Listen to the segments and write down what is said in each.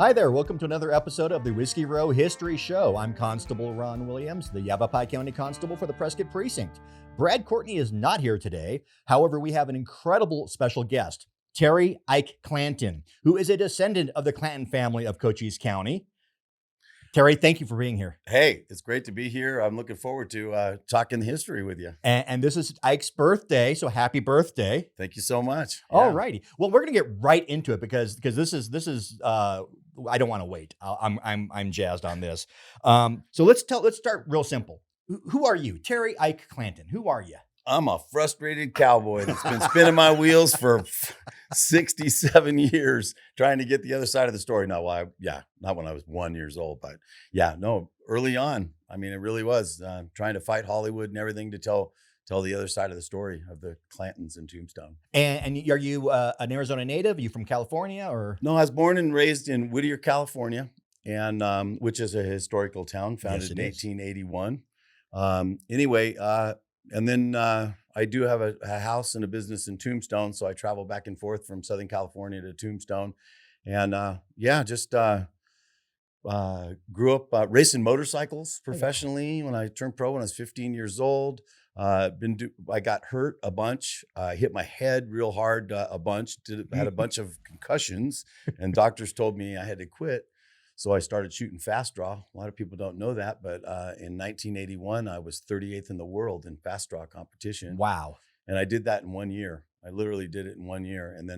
Hi there, welcome to another episode of the Whiskey Row History Show. I'm Constable Ron Williams, the Yavapai County Constable for the Prescott Precinct. Brad Courtney is not here today. However, we have an incredible special guest, Terry Ike Clanton, who is a descendant of the Clanton family of Cochise County. Terry, thank you for being here. Hey, it's great to be here. I'm looking forward to talking history with you. And this is Ike's birthday, so happy birthday. Thank you so much. All righty. Well, we're going to get right into it because this is I don't want to wait. I'm jazzed on this. So let's start real simple. Who are you, Terry Ike Clanton? Who are you? I'm a frustrated cowboy that's been spinning my wheels for 67 years trying to get the other side of the story. Not when I was 1 year old, but early on. I mean, it really was trying to fight Hollywood and everything to tell the other side of the story of the Clantons in Tombstone. And are you an Arizona native? Are you from California or? No, I was born and raised in Whittier, California, and which is a historical town founded in 1881. And then I do have a house and a business in Tombstone, so I travel back and forth from Southern California to Tombstone, and grew up racing motorcycles professionally. When I turned pro when I was 15 years old, I got hurt a bunch, hit my head real hard a bunch, had a bunch of concussions, and doctors told me I had to quit. So I started shooting fast draw. A lot of people don't know that, but in 1981, I was 38th in the world in fast draw competition. Wow. And I did that in 1 year. I literally did it in 1 year. And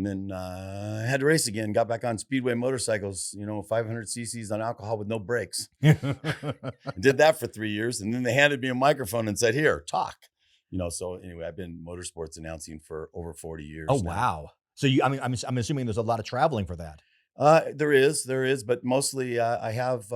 then I had to race again, got back on speedway motorcycles, 500 cc's on alcohol with no brakes. Did that for 3 years. And then they handed me a microphone and said, "Here, talk." So anyway, I've been motorsports announcing for over 40 years. Oh, now. wow. So I'm assuming there's a lot of traveling for that. There is, but mostly I have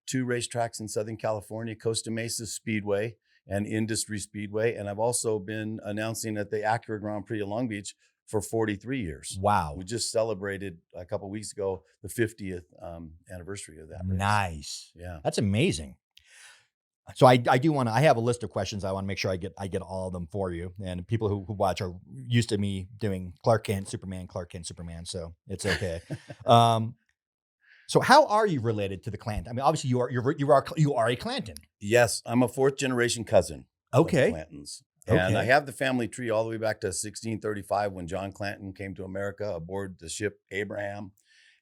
2 racetracks in Southern California, Costa Mesa Speedway and Industry Speedway. And I've also been announcing at the Acura Grand Prix of Long Beach for 43 years. Wow. We just celebrated a couple of weeks ago the 50th anniversary of that race. Nice. Yeah. That's amazing. So I have a list of questions. I want to make sure I get all of them for you. And people who watch are used to me doing Clark Kent, Superman, so it's okay. So how are you related to the Clanton? I mean, obviously you are a Clanton. Yes, I'm a 4th generation cousin. Okay. Of the Clantons. And I have the family tree all the way back to 1635 when John Clanton came to America aboard the ship Abraham.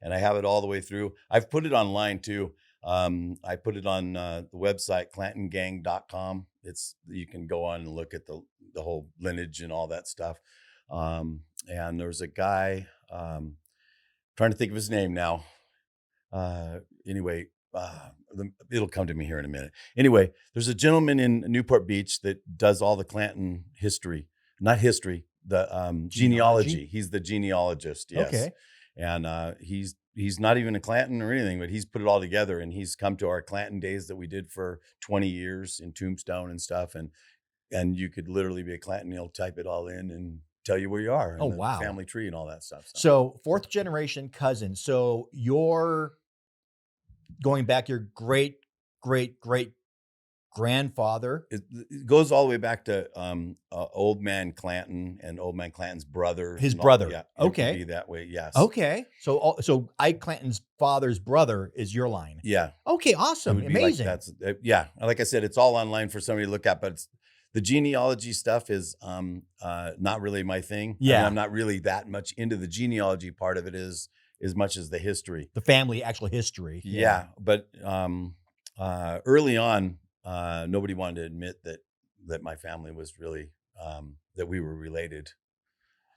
And I have it all the way through. I've put it online too. I put it on the website clantongang.com. You can go on and look at the whole lineage and all that stuff. And there's a guy, trying to think of his name now. It'll come to me here in a minute. Anyway, there's a gentleman in Newport Beach that does all the Clanton history, not history, the genealogy. He's the genealogist. Yes. Okay. And he's not even a Clanton or anything, but he's put it all together, and he's come to our Clanton days that we did for 20 years in Tombstone and stuff. And you could literally be a Clanton. He'll type it all in and tell you where you are. Oh, and the wow. Family tree and all that stuff. So 4th generation cousin. So you're going back your great grandfather. It goes all the way back to Old Man Clanton and Old Man Clanton's brother. His brother. Yeah. Okay. It would be that way. Yes. Okay. So Ike Clanton's father's brother is your line. Yeah. Okay. Awesome. Amazing. Like I said, it's all online for somebody to look at, but the genealogy stuff is not really my thing. Yeah. I mean, I'm not really that much into the genealogy part of it as much as the history. The family actual history. Yeah. But early on, nobody wanted to admit that my family was really that we were related.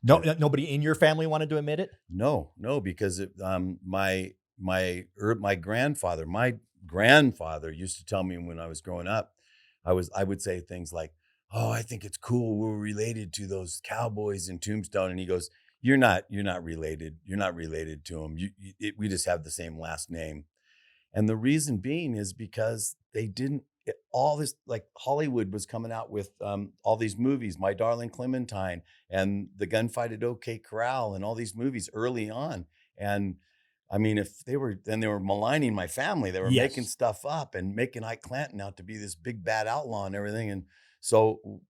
No, nobody in your family wanted to admit it? No, because my grandfather used to tell me when I was growing up, I would say things like, "Oh, I think it's cool we're related to those cowboys in Tombstone," and he goes, You're not related. You're not related to them. We just have the same last name." And the reason being is because they didn't, all this, like Hollywood was coming out with all these movies, My Darling Clementine and The Gunfight at OK Corral and all these movies early on. And I mean, if they were maligning my family. They were making stuff up and making Ike Clanton out to be this big bad outlaw and everything. And so,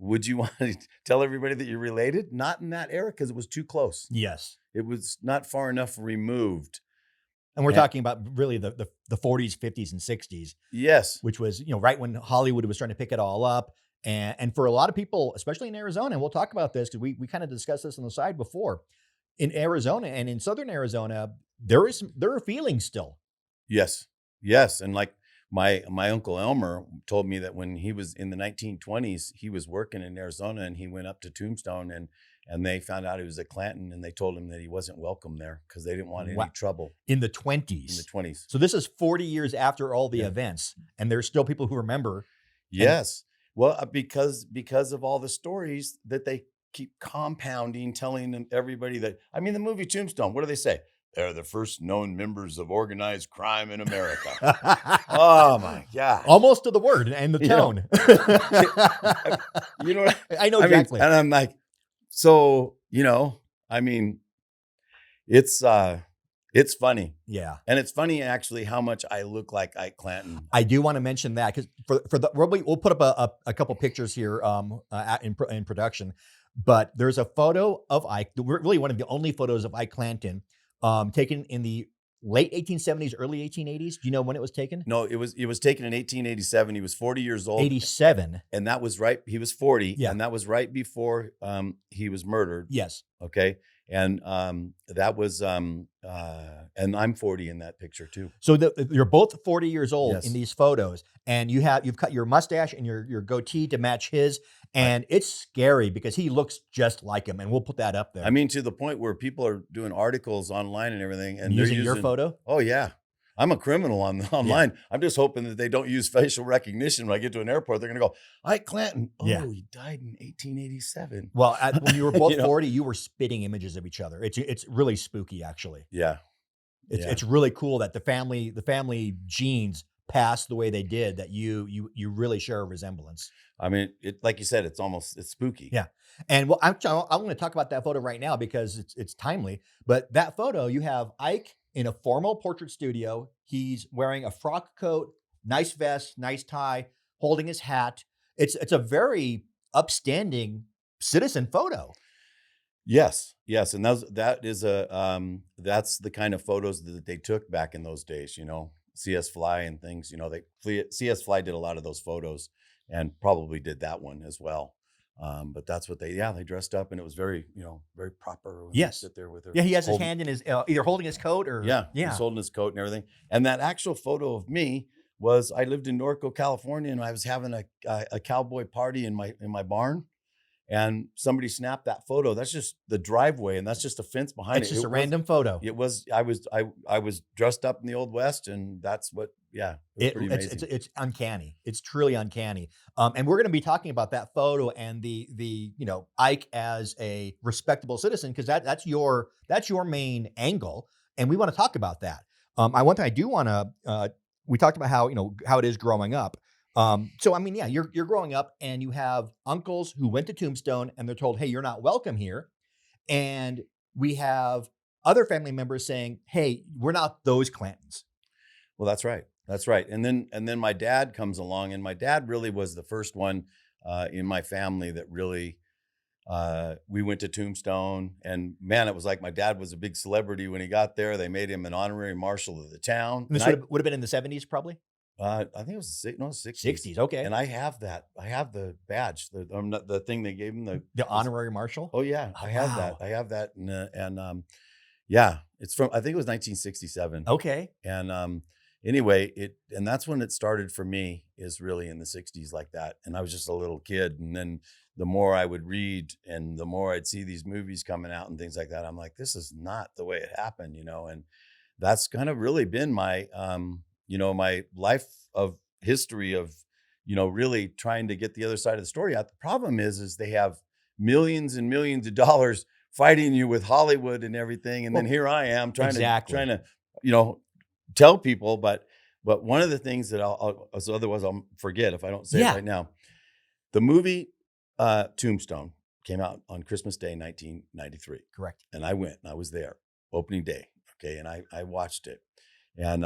would you want to tell everybody that you're related? Not in that era, because it was too close. Yes. it was not far enough removed. And we're talking about really the 40s, 50s, and 60s. Yes. Which was, right when Hollywood was trying to pick it all up. And for a lot of people, especially in Arizona, and we'll talk about this because we kind of discussed this on the side before, in Arizona and in Southern Arizona, there are feelings still. Yes. Yes. And like my Uncle Elmer told me that when he was in the 1920s, he was working in Arizona and he went up to Tombstone and they found out he was a Clanton and they told him that he wasn't welcome there because they didn't want any trouble. In the 20s. In the 20s. So this is 40 years after all the events, and there's still people who remember. Yes. Well, because of all the stories that they keep compounding, telling everybody that, I mean, the movie Tombstone, what do they say? They're the first known members of organized crime in America. Oh my God. Almost to the word and the tone. You know what I know exactly. And I'm like, so, I mean, it's funny. Yeah. And it's funny actually how much I look like Ike Clanton. I do want to mention that because we'll put up a couple pictures here in production, but there's a photo of Ike, really one of the only photos of Ike Clanton, taken in the late 1870s, early 1880s. Do you know when it was taken? No, it was taken in 1887. He was 40 years old. 87. And that was right. He was 40. Yeah. And that was right before he was murdered. Yes. Okay. And that was, and I'm 40 in that picture too. So you're both 40 years old Yes. in these photos, and you've cut your mustache and your goatee to match his, and it's scary because he looks just like him, and we'll put that up there. I mean, to the point where people are doing articles online and everything, and using your photo. Oh yeah. I'm a criminal online. Yeah. I'm just hoping that they don't use facial recognition when I get to an airport. They're going to go, Ike Clanton. Oh, yeah. He died in 1887. Well, when you were both 40, you were spitting images of each other. It's really spooky, actually. Yeah. It's really cool that the family genes passed the way they did, that you really share a resemblance. I mean, like you said, it's spooky. Yeah. And well, I'm going to talk about that photo right now because it's timely. But that photo, you have Ike in a formal portrait studio. He's wearing a frock coat, nice vest, nice tie, holding his hat. It's a very upstanding citizen photo. Yes, and that's the kind of photos that they took back in those days. C.S. Fly and things. C.S. Fly did a lot of those photos and probably did that one as well. But that's what they dressed up, and it was very, very proper. Yes. Sit there with her. Yeah, he has his hand in his, either holding his coat or. Yeah, he's holding his coat and everything. And that actual photo of me was, I lived in Norco, California, and I was having a cowboy party in my barn, and somebody snapped that photo. That's just the driveway, and that's just a fence behind it. It's just a random photo. It was, I was dressed up in the Old West, and that's what, it's uncanny. It's truly uncanny. And we're going to be talking about that photo and the Ike as a respectable citizen, because that's your main angle, and we want to talk about that. One thing I do want to, we talked about how it is growing up. So I mean, yeah, you're growing up and you have uncles who went to Tombstone and they're told, hey, you're not welcome here. And we have other family members saying, hey, we're not those Clantons. Well, that's right. That's right. And then my dad comes along, and my dad really was the first one in my family that really, we went to Tombstone, and man, it was like my dad was a big celebrity when he got there. They made him an honorary marshal of the town. And this would have been in the 70s, probably? I think it was the 60s. 60s, okay. And I have that. I have the badge, the thing they gave him. The honorary marshal? Oh, yeah. I have that. I have that. And yeah, it's from, I think it was 1967. Okay. And anyway, and that's when it started for me, is really in the 60s like that. And I was just a little kid. And then the more I would read and the more I'd see these movies coming out and things like that, I'm like, this is not the way it happened, and that's kind of really been my, my life of history of, really trying to get the other side of the story out. The problem is they have millions and millions of dollars fighting you with Hollywood and everything. And then here I am trying to, tell people, but one of the things that otherwise I'll forget if I don't say it right now, the movie Tombstone came out on Christmas Day, 1993. Correct. And I went, and I was there opening day. Okay. And I watched it, and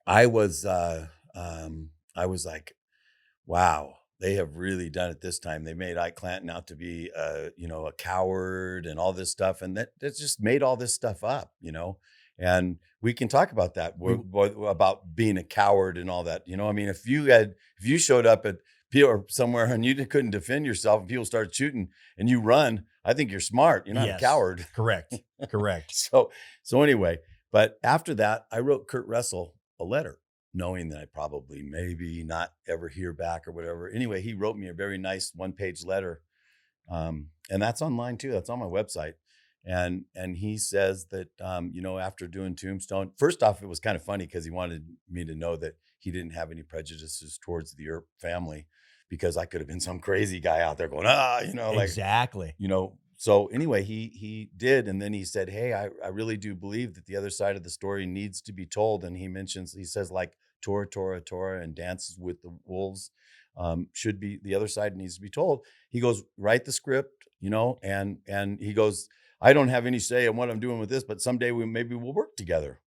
I was like, wow, they have really done it this time. They made Ike Clanton out to be, a coward and all this stuff, and that's just made all this stuff up, And we can talk about that about being a coward and all that. I mean, if you showed up at or somewhere and you couldn't defend yourself, and people started shooting and you run, I think you're smart. You're not a coward. Correct. So anyway, but after that, I wrote Kurt Russell a letter, knowing that I probably maybe not ever hear back or whatever. Anyway, he wrote me a very nice 1-page letter. And that's online too. That's on my website. And he says that, after doing Tombstone, first off, it was kind of funny because he wanted me to know that he didn't have any prejudices towards the Earp family, because I could have been some crazy guy out there going, exactly. So anyway, he did. And then he said, hey, I really do believe that the other side of the story needs to be told. And he says, like, Tora, Tora, Tora, and Dances with the Wolves should be, the other side needs to be told. He goes, write the script, and he goes, I don't have any say in what I'm doing with this, but someday maybe we'll work together.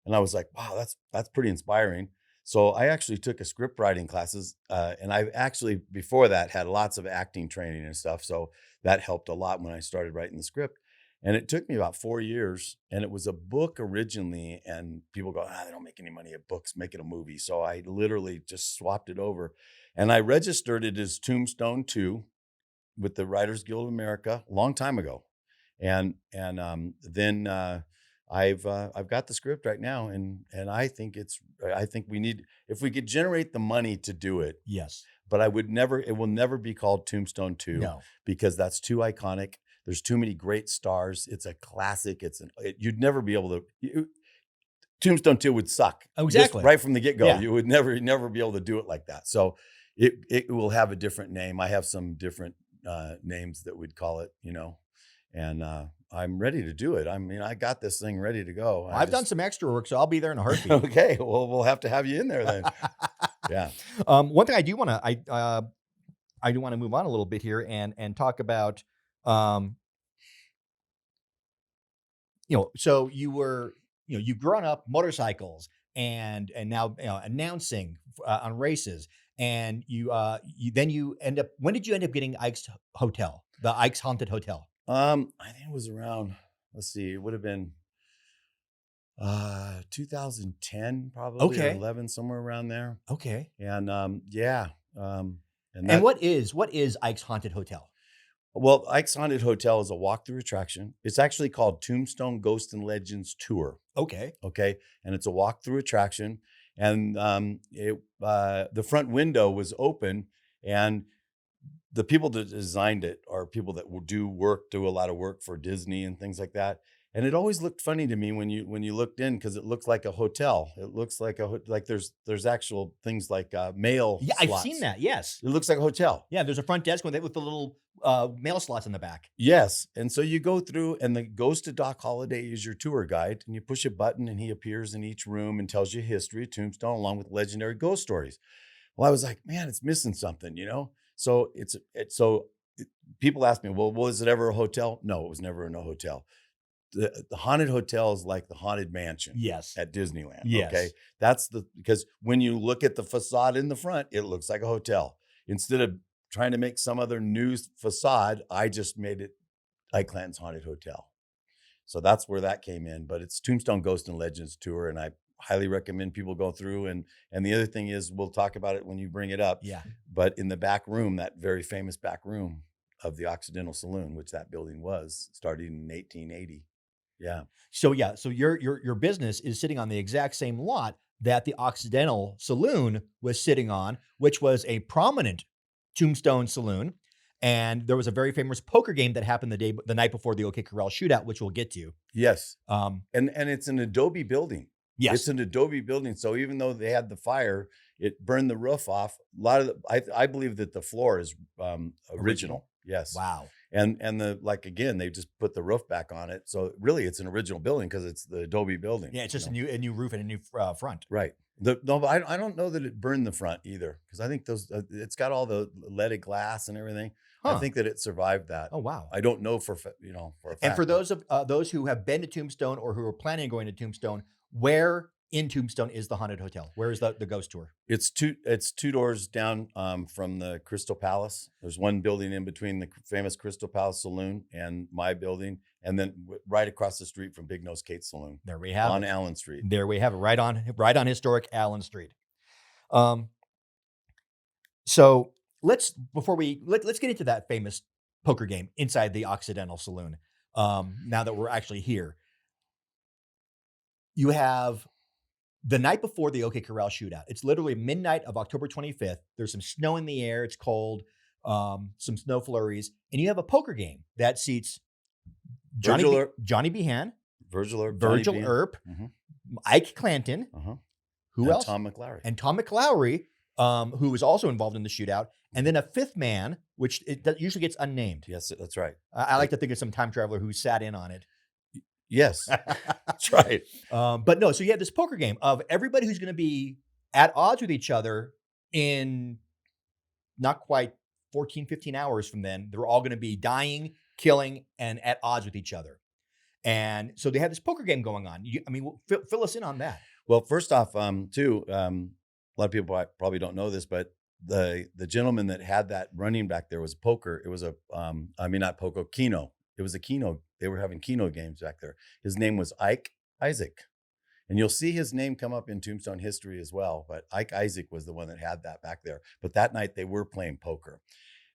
And I was like, wow, that's pretty inspiring. So I actually took a script writing classes, and I actually before that had lots of acting training and stuff. So that helped a lot when I started writing the script. And it took me about 4 years, and it was a book originally. And people go, they don't make any money at books, make it a movie. So I literally just swapped it over, and I registered it as Tombstone 2 with the Writers Guild of America a long time ago. And then I've got the script right now, and I think we need, if we could generate the money to do it. Yes. But it will never be called Tombstone 2. No. Because that's too iconic. There's too many great stars. It's a classic. You'd never be able to. Tombstone 2 would suck. Oh, exactly. Just right from the get-go. Yeah. You would never be able to do it like that. So it will have a different name. I have some different names that we'd call it, and I'm ready to do it. I mean, I got this thing ready to go. I've done some extra work, so I'll be there in a heartbeat. Okay, well, we'll have to have you in there then. Yeah. One thing I do want to move on a little bit here and talk about, so you've grown up motorcycles and now announcing on races, and you end up. When did you end up getting Ike's Hotel, the Ike's Haunted Hotel? I think it was around, let's see, it would have been 2010 probably, or 11, somewhere around there. Okay. And and what is Ike's Haunted Hotel? Well, Ike's Haunted Hotel is a walkthrough attraction. It's actually called Tombstone Ghosts and Legends Tour. Okay. And it's a walkthrough attraction. And the front window was open, and the people that designed it are people that will do a lot of work for Disney and things like that. And it always looked funny to me when you looked in, because it looks like a hotel. It looks like there's actual things like mail. Yeah, slots. I've seen that. Yes, it looks like a hotel. Yeah, there's a front desk with the little mail slots in the back. Yes, and so you go through, and the Ghost of Doc Holliday is your tour guide, and you push a button, and he appears in each room and tells you history of Tombstone along with legendary ghost stories. Well, I was like, man, it's missing something, So people ask me, well, was it ever a hotel? No, it was never in a hotel. The haunted hotel is like the haunted mansion. Yes. At Disneyland. Yes. Okay. Because when you look at the facade in the front, it looks like a hotel. Instead of trying to make some other new facade, I just made it Ike Clanton's Haunted Hotel. So that's where that came in. But it's Tombstone Ghost and Legends Tour, and I highly recommend people go through. And the other thing is, we'll talk about it when you bring it up. Yeah. But in the back room, that very famous back room of the Occidental Saloon, which that building was, started in 1880. Yeah. So your business is sitting on the exact same lot that the Occidental Saloon was sitting on, which was a prominent Tombstone saloon. And there was a very famous poker game that happened the night before the OK Corral shootout, which we'll get to. Yes. And it's an adobe building. Yes. It's an adobe building. So even though they had the fire, it burned the roof off. I believe that the floor is original. Yes. Wow. And they just put the roof back on it. So really it's an original building because it's the adobe building. Yeah, it's just a new roof and a new front. Right. But I don't know that it burned the front either, because I think it's got all the leaded glass and everything. Huh. I think that it survived that. Oh, wow. I don't know for a fact. And for those who have been to Tombstone or who are planning on going to Tombstone, where in Tombstone is the haunted hotel? Where is the ghost tour? It's two doors down from the Crystal Palace. There's one building in between the famous Crystal Palace Saloon and my building, and then right across the street from Big Nose Kate's Saloon. There we have on it. Allen Street. There we have it, right on historic Allen Street. So let's get into that famous poker game inside the Occidental Saloon. Now that we're actually here, you have the night before the OK Corral shootout. It's literally midnight of October 25th. There's some snow in the air. It's cold. Some snow flurries, and you have a poker game that seats Johnny Behan, Virgil Earp, Ike Clanton, who else? Tom McLaury. And Tom McLaury, who was also involved in the shootout, and then a fifth man, which that usually gets unnamed. Yes, that's right. I like to think of some time traveler who sat in on it. Yes, that's right. But no, so you have this poker game of everybody who's going to be at odds with each other in not quite 14, 15 hours from then. They're all going to be dying, killing, and at odds with each other. And so they have this poker game going on. Fill us in on that. Well, first off, a lot of people probably don't know this, but the gentleman that had that running back there was poker. It was not poker, Keno. It was a Keno. They were having Keno games back there. His name was Ike Isaac. And you'll see his name come up in Tombstone history as well. But Ike Isaac was the one that had that back there. But that night they were playing poker.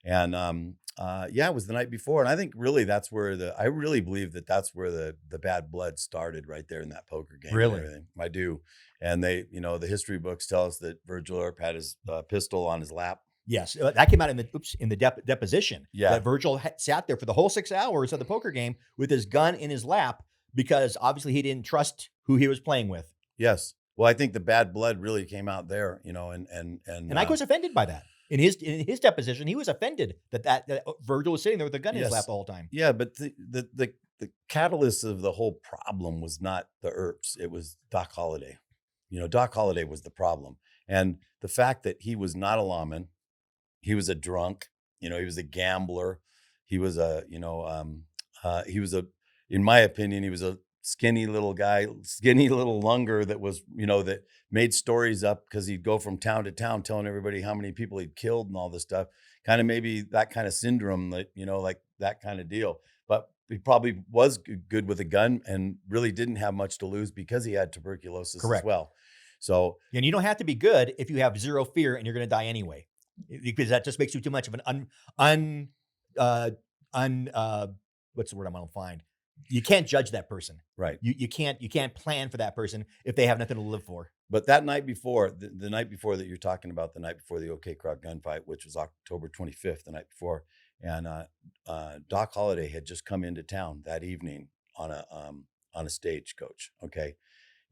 And it was the night before. And I think really I really believe that's where the bad blood started, right there in that poker game. Really? And everything. I do. And they, the history books tell us that Virgil Earp had his pistol on his lap. Yes, that came out in the deposition. Yeah. That Virgil sat there for the whole 6 hours of the poker game with his gun in his lap because obviously he didn't trust who he was playing with. Yes. Well, I think the bad blood really came out there, and Ike was offended by that. In his deposition, he was offended that Virgil was sitting there with a gun in his lap the whole time. Yeah, but the catalyst of the whole problem was not the Earps. It was Doc Holliday. Doc Holliday was the problem. And the fact that he was not a lawman, he was a drunk, he was a gambler. He was in my opinion, he was a skinny little guy, skinny little lunger that was, that made stories up because he'd go from town to town telling everybody how many people he'd killed and all this stuff. Kind of maybe that kind of syndrome that, like that kind of deal. But he probably was good with a gun and really didn't have much to lose because he had tuberculosis Correct. as well. So, and you don't have to be good if you have zero fear and you're going to die anyway, because that just makes you too much of an what's the word I'm going to find? You can't judge that person. Right. You can't plan for that person if they have nothing to live for. But that night before, the night before that you're talking about, the night before the OK Corral gunfight, which was October 25th, the night before, and Doc Holliday had just come into town that evening on a stagecoach. Okay.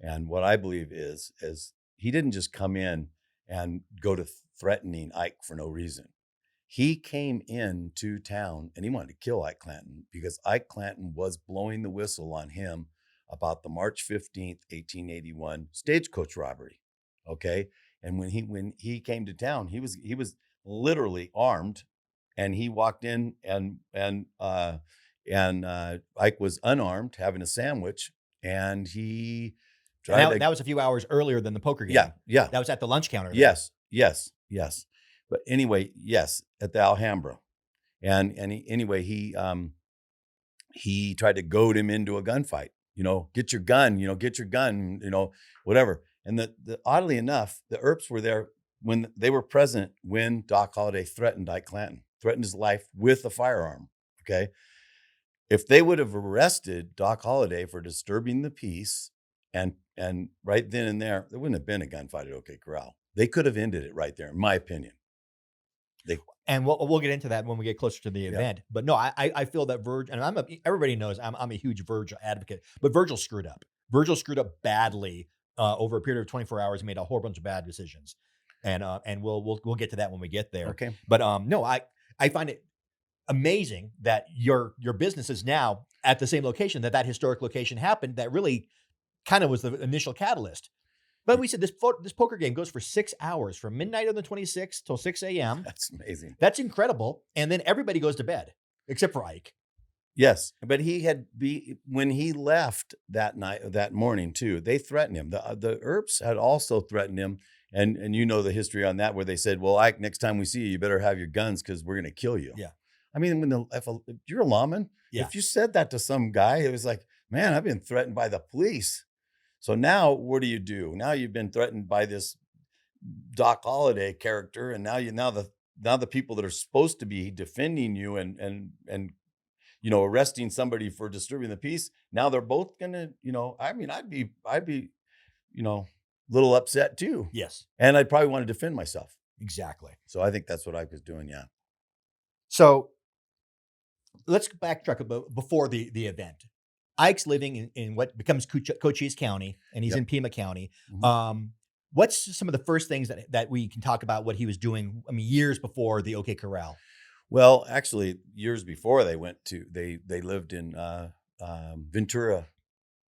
And what I believe is he didn't just come in and go to threatening Ike for no reason. He came into town and he wanted to kill Ike Clanton because Ike Clanton was blowing the whistle on him about the March 15th, 1881 stagecoach robbery. Okay. And when he came to town, he was literally armed, and he walked in and Ike was unarmed having a sandwich, and he tried that was a few hours earlier than the poker game. Yeah. That was at the lunch counter. Yes. But anyway, yes, at the Alhambra, and he tried to goad him into a gunfight. Get your gun, whatever. And oddly enough, the Earps were there when they were present when Doc Holliday threatened Ike Clanton, threatened his life with a firearm. Okay, if they would have arrested Doc Holliday for disturbing the peace, and right then and there wouldn't have been a gunfight at OK Corral. They could have ended it right there, in my opinion. And we'll get into that when we get closer to the event. But no, I feel that Virgil, and everybody knows I'm a huge Virgil advocate, but Virgil screwed up. Virgil screwed up badly over a period of 24 hours, made a whole bunch of bad decisions. And we'll get to that when we get there. Okay. But no, I find it amazing that your business is now at the same location that historic location happened. That really kind of was the initial catalyst. But we said this poker game goes for 6 hours, from midnight on the 26th till 6 a.m. That's amazing. That's incredible. And then everybody goes to bed except for Ike. Yes, but when he left that morning too, they threatened him. The Earps had also threatened him, and you know the history on that, where they said, "Well, Ike, next time we see you, you better have your guns because we're going to kill you." Yeah. I mean, if you're a lawman, Yeah. if you said that to some guy, it was like, man, I've been threatened by the police. So now what do? Now you've been threatened by this Doc Holliday character, and now the people that are supposed to be defending you and arresting somebody for disturbing the peace. Now they're both gonna, I mean, I'd be, a little upset too. Yes. And I'd probably want to defend myself. Exactly. So I think that's what I was doing. Yeah. So let's backtrack a bit before the event. Ike's living in what becomes Cochise County, and he's Yep. in Pima County. Mhm. What's some of the first things that we can talk about what he was doing? I mean, years before the OK Corral. Well, actually, years before they lived in Ventura,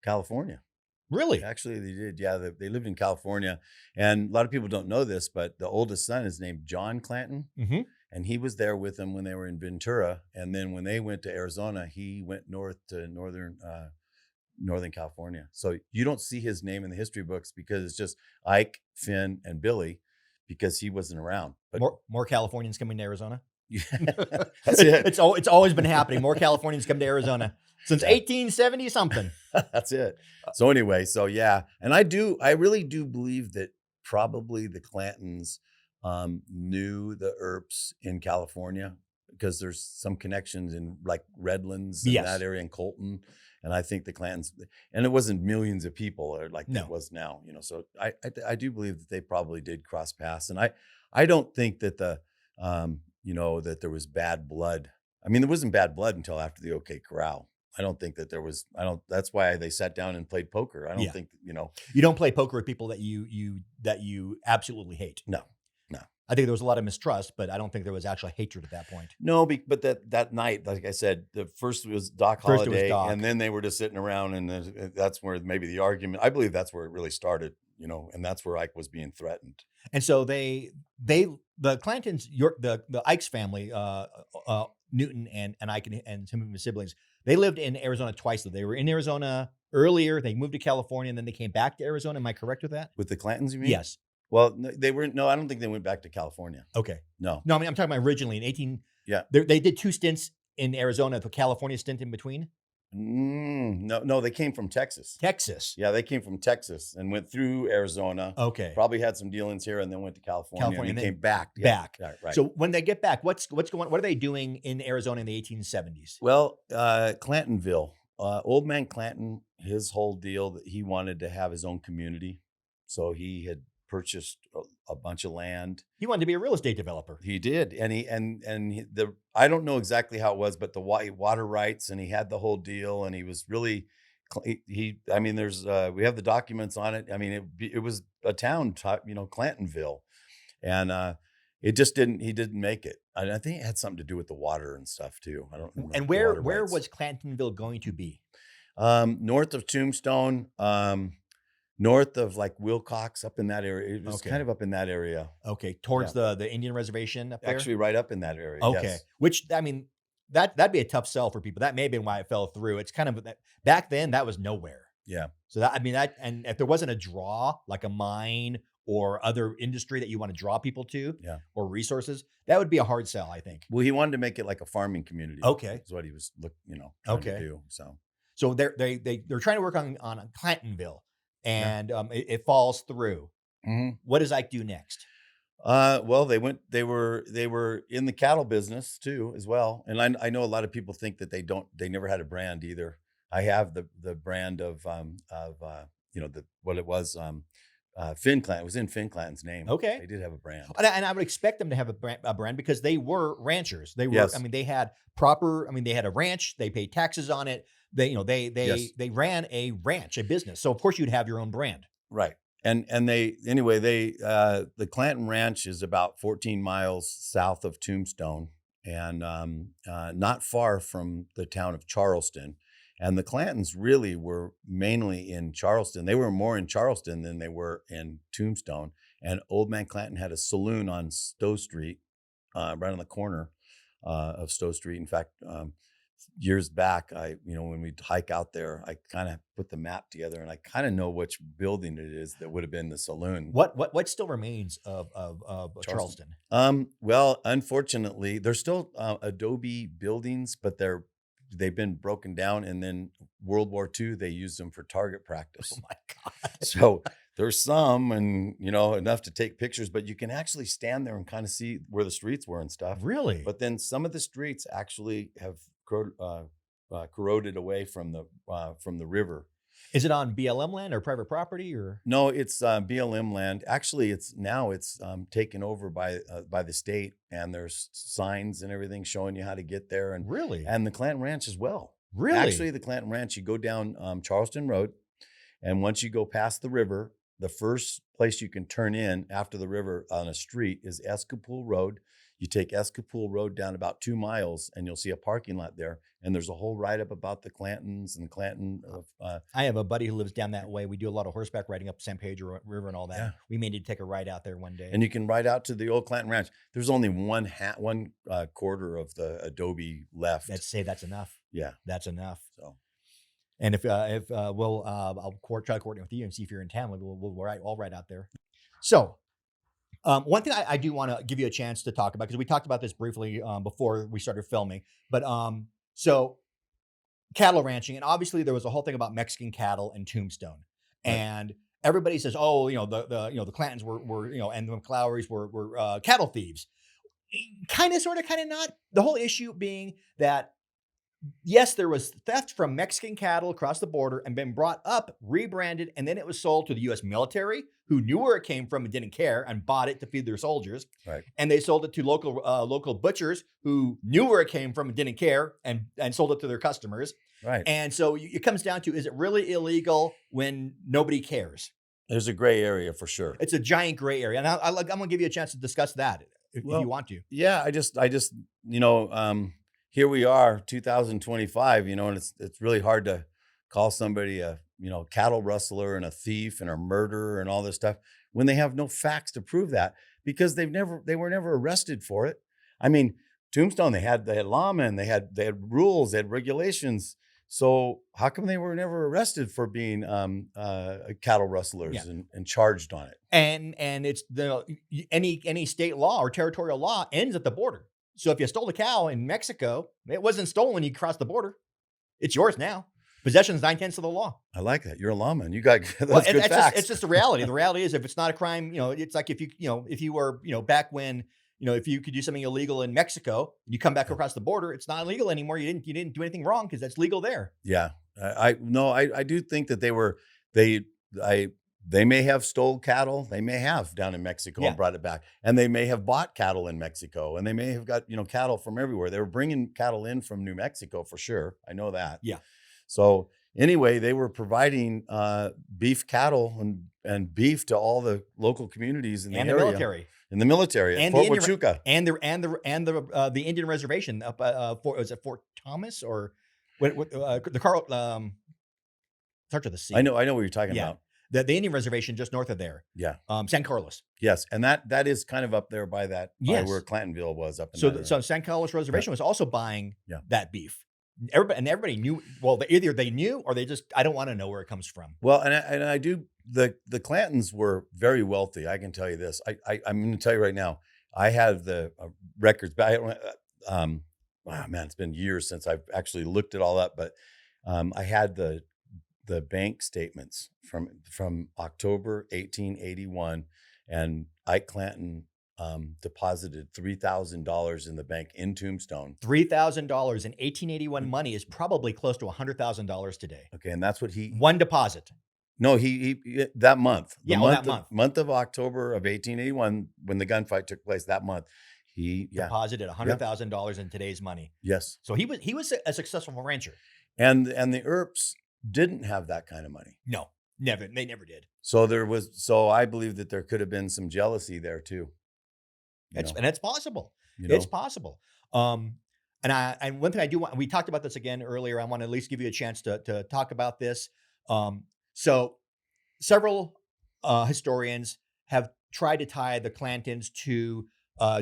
California. Really? Actually, they did. Yeah, they lived in California, and a lot of people don't know this, but the oldest son is named John Clanton, Mm-hmm. and he was there with them when they were in Ventura, and then when they went to Arizona, he went north to Northern California. So you don't see his name in the history books because it's just Ike, Finn, and Billy, because he wasn't around. But More Californians coming to Arizona. that's it. It's always been happening. More Californians come to Arizona since 1870 something. That's it. So anyway, so yeah, and I really do believe that probably the Clantons knew the Earps in California, because there's some connections in like Redlands and Yes. that area, in Colton. And I think the Clantons, and it wasn't millions of people or like No. it was now, So I do believe that they probably did cross paths, and I don't think that that there was bad blood. I mean, there wasn't bad blood until after the OK Corral. I don't think that there was. That's why they sat down and played poker. I don't Yeah. think You don't play poker with people that you absolutely hate. No. I think there was a lot of mistrust, but I don't think there was actually hatred at that point. No, but that night, like I said, the first was Doc First it was Holliday, Doc. and then they were just sitting around, and that's where maybe the argument. I believe that's where it really started, and that's where Ike was being threatened. And so the Clantons, the Ike's family, Newton and Ike and some of his siblings, they lived in Arizona twice. They were in Arizona earlier. They moved to California, and then they came back to Arizona. Am I correct with that? With the Clantons, you mean? Yes. Well, they weren't. No, I don't think they went back to California. Okay. No. No, I mean, I'm talking about originally in 18. Yeah. They did 2 stints in Arizona, the California stint in between. No, they came from Texas. Texas. Yeah, they came from Texas and went through Arizona. Okay. Probably had some dealings here, and then went to California and then came back. Back. Yeah, right. So when they get back, what's going? What are they doing in Arizona in the 1870s? Well, Clantonville, old man Clanton, his whole deal that he wanted to have his own community, so he had purchased a bunch of land. He wanted to be a real estate developer. He did, and I don't know exactly how it was, but the water rights, and he had the whole deal, and he was really I mean, there's we have the documents on it. I mean, it was a town, Clantonville, and it just didn't. He didn't make it. I think it had something to do with the water and stuff too. I don't remember. And where was Clantonville going to be? North of Tombstone. North of like Wilcox, up in that area. It was Okay. kind of up in that area. Okay, towards the Indian reservation up there. Actually, right up in that area. Okay, Yes. which I mean that'd be a tough sell for people. That may have been why it fell through. It's kind of that back then that was nowhere. Yeah. So and if there wasn't a draw like a mine or other industry that you want to draw people to, Yeah. or resources, that would be a hard sell, I think. Well, he wanted to make it like a farming community. Okay. Is what he was trying Okay. to do. So they're trying to work on Clantonville, and it falls through. Mm-hmm. What does Ike do next? Well, they were in the cattle business too, as well. And I know a lot of people think that they never had a brand either. I have the brand of what it was, Finn Clanton. It was in Finn Clanton's name. Okay. They did have a brand. And I would expect them to have a brand because they were ranchers. They were, Yes. I mean, they had they had a ranch, they paid taxes on it. Yes. They ran a ranch, a business. So of course you'd have your own brand. Right. And the Clanton Ranch is about 14 miles south of Tombstone, and not far from the town of Charleston. And the Clantons really were mainly in Charleston. They were more in Charleston than they were in Tombstone. And Old Man Clanton had a saloon on Stowe Street, right on the corner of Stowe Street. In fact, years back, when we hike out there, I kind of put the map together, and I kind of know which building it is that would have been the saloon. What still remains of Charleston? Well, unfortunately, there's still adobe buildings, but they've been broken down, and then World War II they used them for target practice. Oh my God! So there's some, and enough to take pictures, but you can actually stand there and kind of see where the streets were and stuff. Really? But then some of the streets actually have corroded away from the river. Is it on BLM land or private property or? No, it's BLM land. Actually, it's taken over by the state, and there's signs and everything showing you how to get there. And Really? and the Clanton Ranch as well. Really? Actually, the Clanton Ranch, you go down Charleston Road, and once you go past the river, the first place you can turn in after the river on a street is Escapole Road. You take Escapole Road down about 2 miles, and you'll see a parking lot there. And there's a whole write-up about the Clantons and the Clanton. I have a buddy who lives down that way. We do a lot of horseback riding up San Pedro River and all that. Yeah. We may need to take a ride out there one day. And you can ride out to the old Clanton Ranch. There's only one quarter of the adobe left. That's enough. Yeah, that's enough. So, and I'll try to coordinate with you and see if you're in town. I'll ride out there. So. One thing I do want to give you a chance to talk about, because we talked about this briefly before we started filming, but so cattle ranching, and obviously there was a whole thing about Mexican cattle in Tombstone, right. And everybody says, oh, the Clantons were and the McLaurys were cattle thieves, kind of, sort of, kind of not. The whole issue being that yes, there was theft from Mexican cattle across the border and been brought up, rebranded, and then it was sold to the U.S. military, who knew where it came from and didn't care, and bought it to feed their soldiers. Right. And they sold it to local butchers who knew where it came from and didn't care, and sold it to their customers. Right. And so it comes down to, is it really illegal when nobody cares? There's a gray area for sure. It's a giant gray area, and I'm going to give you a chance to discuss that if you want to. Yeah, I just here we are, 2025, and it's really hard to call somebody a, cattle rustler and a thief and a murderer and all this stuff when they have no facts to prove that, because they were never arrested for it. I mean, Tombstone, they had lawmen, they had rules, they had regulations. So how come they were never arrested for being cattle rustlers and charged on it? And it's any state law or territorial law ends at the border. So if you stole a cow in Mexico, it wasn't stolen when you crossed the border. It's yours now. Possession is 9/10 of the law. I like that. You're a lawman. You got good facts. It's just the reality. The reality is, if it's not a crime, it's like if you were, back when, if you could do something illegal in Mexico, and you come back across the border, it's not illegal anymore. You didn't do anything wrong because that's legal there. Yeah, I do think that they may have stole cattle. They may have down in Mexico and brought it back. And they may have bought cattle in Mexico, and they may have got, cattle from everywhere. They were bringing cattle in from New Mexico for sure. I know that. Yeah. So anyway, they were providing beef cattle and beef to all the local communities in the area. Military. In the military at Fort Huachuca. And the Indian reservation up was it Fort Thomas or the Carl starts with a C. I know what you're talking about. The Indian reservation just north of there. Yeah. San Carlos. Yes. And that is kind of up there by that, by where Clantonville was up in So San Carlos reservation was also buying that beef. Everybody knew, well, either they knew or they just, I don't want to know where it comes from. Well, and I do, the Clantons were very wealthy. I can tell you this. I'm going to tell you right now, I have the records, but it's been years since I've actually looked it all up, but I had the bank statements from October 1881, and Ike Clanton deposited $3,000 in the bank in Tombstone. $3,000 in 1881 money is probably close to $100,000 today. Okay, and that's what one deposit. No, he that month. That month of October of 1881, when the gunfight took place, that month, he deposited $100,000 in today's money. Yes. So he was a successful rancher. And the Earps didn't have that kind of money. No, never. They never did. So I believe that there could have been some jealousy there too. And it's possible. It's possible. And one thing I do want, we talked about this again earlier. I want to at least give you a chance to talk about this. So several historians have tried to tie the Clantons to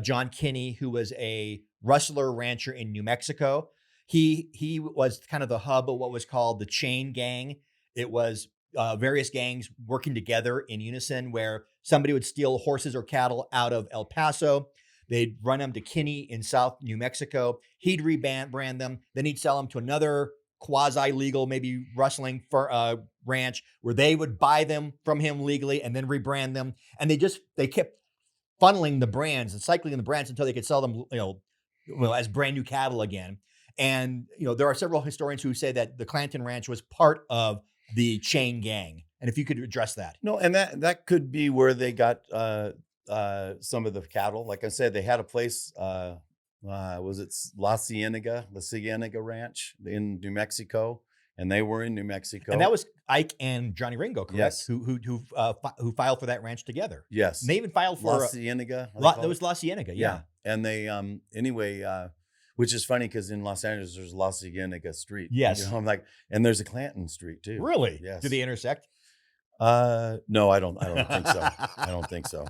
John Kinney, who was a rustler rancher in New Mexico. He was kind of the hub of what was called the chain gang. It was various gangs working together in unison, where somebody would steal horses or cattle out of El Paso. They'd run them to Kinney in South New Mexico. He'd rebrand them. Then he'd sell them to another quasi-legal, maybe rustling for ranch, where they would buy them from him legally and then rebrand them. And they kept funneling the brands and cycling the brands until they could sell them, as brand new cattle again. And there are several historians who say that the Clanton Ranch was part of the chain gang. And if you could address that. No, and that could be where they got some of the cattle. Like I said, they had a place. Was it La Cienega Ranch in New Mexico, and they were in New Mexico. And that was Ike and Johnny Ringo, correct? Yes. Who filed for that ranch together. Yes. And they even filed for La Cienega. That was La Cienega, yeah. And they anyway, which is funny because in Los Angeles there's La Cienega Street. Yes. I'm like, and there's a Clanton Street too. Really? Yes. Do they intersect? No, I don't think so. I don't think so.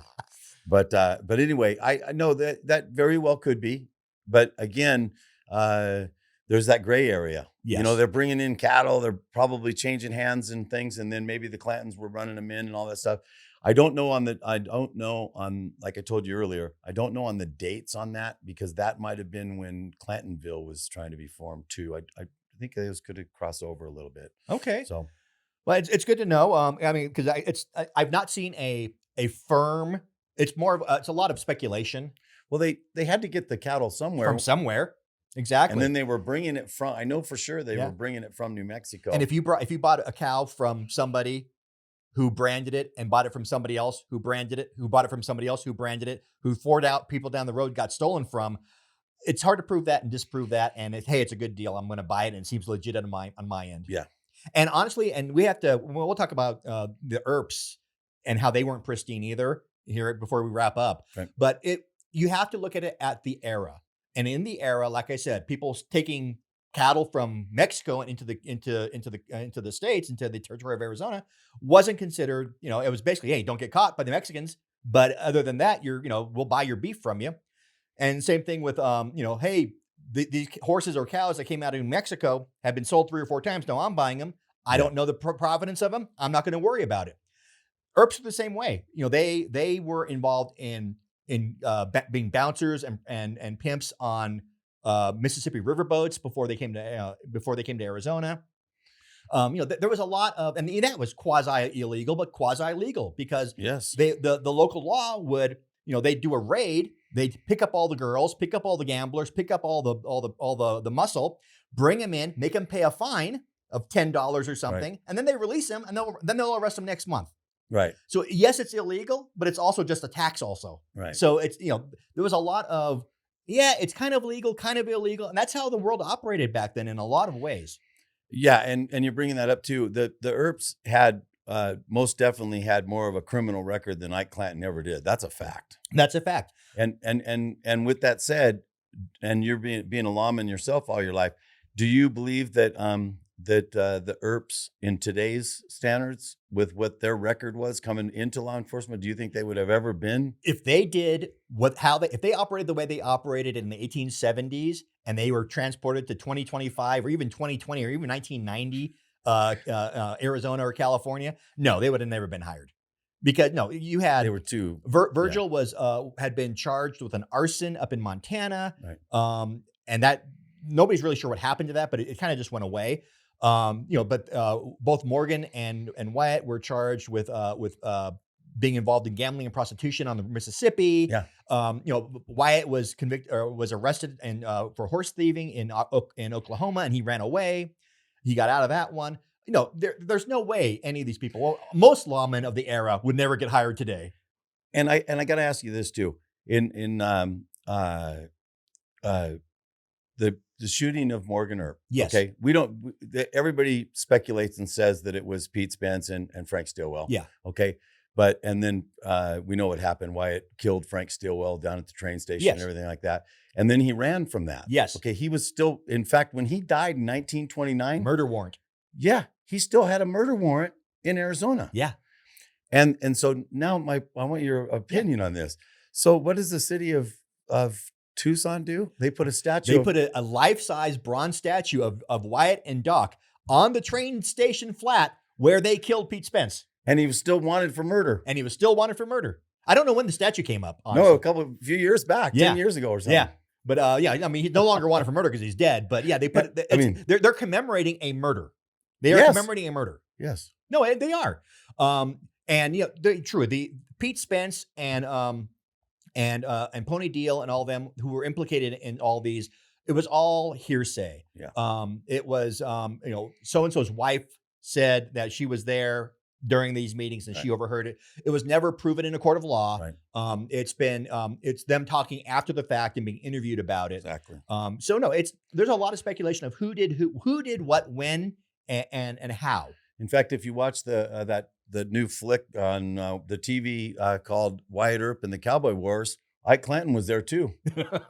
But anyway, I know that very well could be. But again, there's that gray area. Yes. They're bringing in cattle. They're probably changing hands and things, and then maybe the Clantons were running them in and all that stuff. I don't know like I told you earlier, I don't know on the dates on that, because that might have been when Clantonville was trying to be formed too. I think those could have crossed over a little bit. Okay. So, well, it's good to know. I mean, because I've not seen a firm. It's more of it's a lot of speculation. Well, they had to get the cattle From somewhere. Exactly. And then they were bringing it from, I know for sure they were bringing it from New Mexico. And if you bought a cow from somebody who branded it and bought it from somebody else who branded it, who bought it from somebody else who branded it, who people down the road got stolen from, it's hard to prove that and disprove that. And hey, it's a good deal. I'm going to buy it, and it seems legit on my end. Yeah. And honestly, and we'll talk about the Earps and how they weren't pristine either here before we wrap up. Right. But you have to look at it at the era. And in the era, like I said, people taking cattle from Mexico and into the states, into the territory of Arizona, wasn't considered. It was basically, hey, don't get caught by the Mexicans. But other than that, we'll buy your beef from you. And same thing with, hey, these horses or cows that came out of New Mexico have been sold 3 or 4 times. No, I'm buying them. I don't know the provenance of them. I'm not going to worry about it. Earps are the same way. They were involved in being bouncers and pimps on Mississippi riverboats before they came to Arizona. There was a lot of, and that was quasi illegal, but quasi legal, because yes, the local law would, they'd do a raid, they'd pick up all the girls, pick up all the gamblers, pick up all the muscle, bring them in, make them pay a fine of $10 or something, and then they release them, and then they'll arrest them next month. Right. So yes, it's illegal, but it's also just a tax also. Right. So it's, there was a lot of, it's kind of legal, kind of illegal. And that's how the world operated back then in a lot of ways. Yeah. And you're bringing that up too. The Earps had most definitely had more of a criminal record than Ike Clanton ever did. That's a fact. That's a fact. And with that said, and you're being a lawman yourself all your life, do you believe that the Earps in today's standards, with what their record was coming into law enforcement, do you think they would have ever been? If they did if they operated the way they operated in the 1870s, and they were transported to 2025 or even 2020 or even 1990 Arizona or California, no, they would have never been hired. Because you had, they were too. Virgil had been charged with an arson up in Montana, right. And that nobody's really sure what happened to that, but it kind of just went away. But both Morgan and Wyatt were charged with being involved in gambling and prostitution on the Mississippi. Yeah. Wyatt was convicted or was arrested for horse thieving in Oklahoma, and he ran away. He got out of that one. There's no way any of these people, well, most lawmen of the era, would never get hired today. And I got to ask you this too. The shooting of Morgan Earp. Yes. Okay. Everybody speculates and says that it was Pete Spence and Frank Stillwell. Yeah. Okay. And then we know what happened. Wyatt killed Frank Stillwell down at the train station and everything like that. And then he ran from that. Yes. Okay. He was still, in fact, when he died in 1929. Murder warrant. Yeah. He still had a murder warrant in Arizona. Yeah. And so now I want your opinion on this. So what does the city of Tucson do? They put a statue. They put a life-size bronze statue of Wyatt and Doc on the train station flat where they killed Pete Spence. And he was still wanted for murder. And he was still wanted for murder. I don't know when the statue came up, honestly. No, a few years back, 10 years ago or something. Yeah. But I mean, he's no longer wanted for murder because he's dead. But yeah, they put they're commemorating a murder. They are commemorating a murder. Yes. No, they are. And true. The Pete Spence and Pony Deal and all of them who were implicated in all these, it was all hearsay. Yeah. It was so-and-so's wife said that she was there during these meetings and she overheard it. It was never proven in a court of law. Right. It's them talking after the fact and being interviewed about it. Exactly. So no, there's a lot of speculation of who did what, when, and how. In fact, if you watch the new flick on the TV called Wyatt Earp and the Cowboy Wars, Ike Clanton was there too.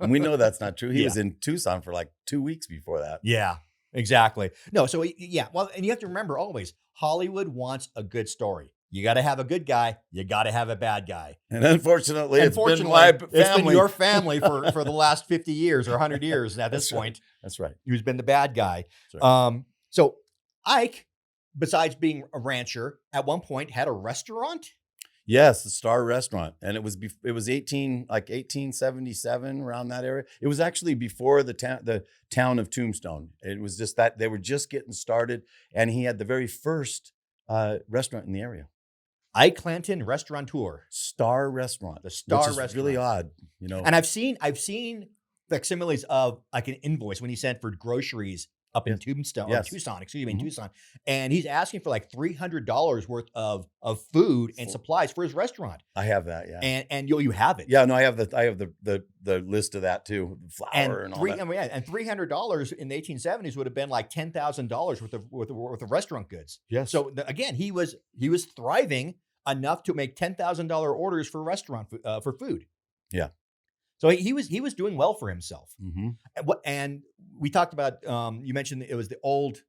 And we know that's not true. He was in Tucson for like 2 weeks before that. Yeah, exactly. No, so yeah. Well, and you have to remember always, Hollywood wants a good story. You got to have a good guy. You got to have a bad guy. And unfortunately, it's been my family. It's been your family for the last 50 years or 100 years at this point. That's right. Who's been the bad guy. Right. So Ike, besides being a rancher, at one point had a restaurant. Yes, the Star Restaurant, and it was 1877, around that area. It was actually before the town of Tombstone. It was just that they were just getting started, and he had the very first restaurant in the area. Ike Clanton, Restaurateur. Star Restaurant. The Star which is Restaurant. Really odd, And I've seen facsimiles of like an invoice when he sent for groceries up in Tombstone, or Tucson, in Tucson. And he's asking for like $300 worth of food and supplies for his restaurant. I have that, yeah. And you have it. Yeah, no, I have the list of that too, flour and all that. And $300 in the 1870s would have been like $10,000 worth of restaurant goods. Yes. So again, he was thriving enough to make $10,000 orders for restaurant for food. Yeah. So he was doing well for himself. Mm-hmm. And we talked about, you mentioned it was the old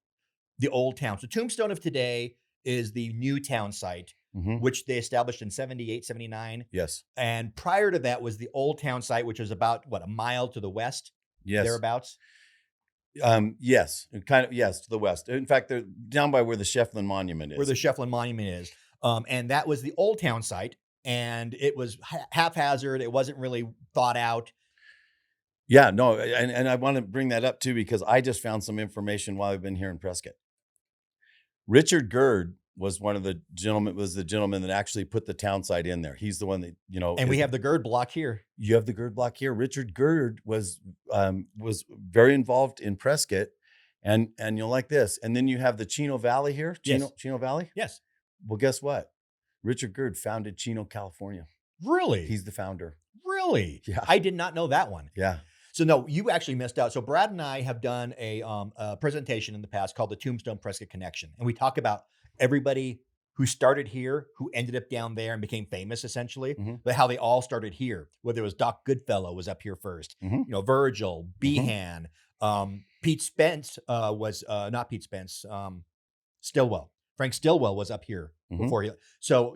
town. So Tombstone of today is the new town site, which they established in 78, 79. Yes. And prior to that was the old town site, which was about, a mile to the west? Yes. Thereabouts? Yes. Yes, to the west. In fact, they're down by where the Shefflin Monument is. Where the Shefflin Monument is. And that was the old town site. And it was haphazard. It wasn't really thought out. Yeah, no, and I want to bring that up too because I just found some information while I've been here in Prescott. Richard Gerd was the gentleman that actually put the town site in there. He's the one that And we have the Gerd block here. You have the Gerd block here. Richard Gerd was very involved in Prescott, and you'll like this. And then you have the Chino Valley here. Chino Valley. Yes. Well, guess what? Richard Gerd founded Chino, California. Really? He's the founder. Really? Yeah. I did not know that one. Yeah. So no, you actually missed out. So Brad and I have done a presentation in the past called the Tombstone Prescott Connection. And we talk about everybody who started here, who ended up down there and became famous essentially, but how they all started here. Whether it was Doc Goodfellow was up here first, Virgil, Behan, Pete Spence was not Pete Spence, Stillwell. Frank Stillwell was up here before he. So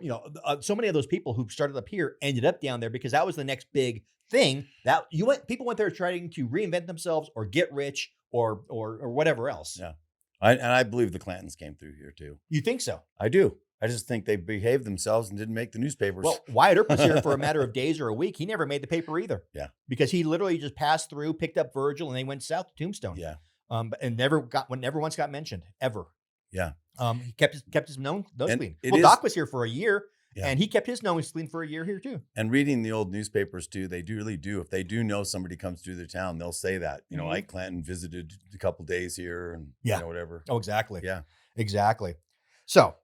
so many of those people who started up here ended up down there because that was the next big thing that people went there trying to reinvent themselves or get rich or whatever else. Yeah, I believe the Clantons came through here too. You think so? I do. I just think they behaved themselves and didn't make the newspapers. Well, Wyatt Earp was here for a matter of days or a week. He never made the paper either. Yeah, because he literally just passed through, picked up Virgil, and they went south to Tombstone. Yeah, and never once got mentioned ever. Yeah. He kept his nose clean. Doc was here for a year, and he kept his nose clean for a year here too. And reading the old newspapers too, they really do. If they do know somebody comes through their town, they'll say that. Ike Clanton visited a couple days here, and whatever. Oh, exactly. Yeah, exactly. So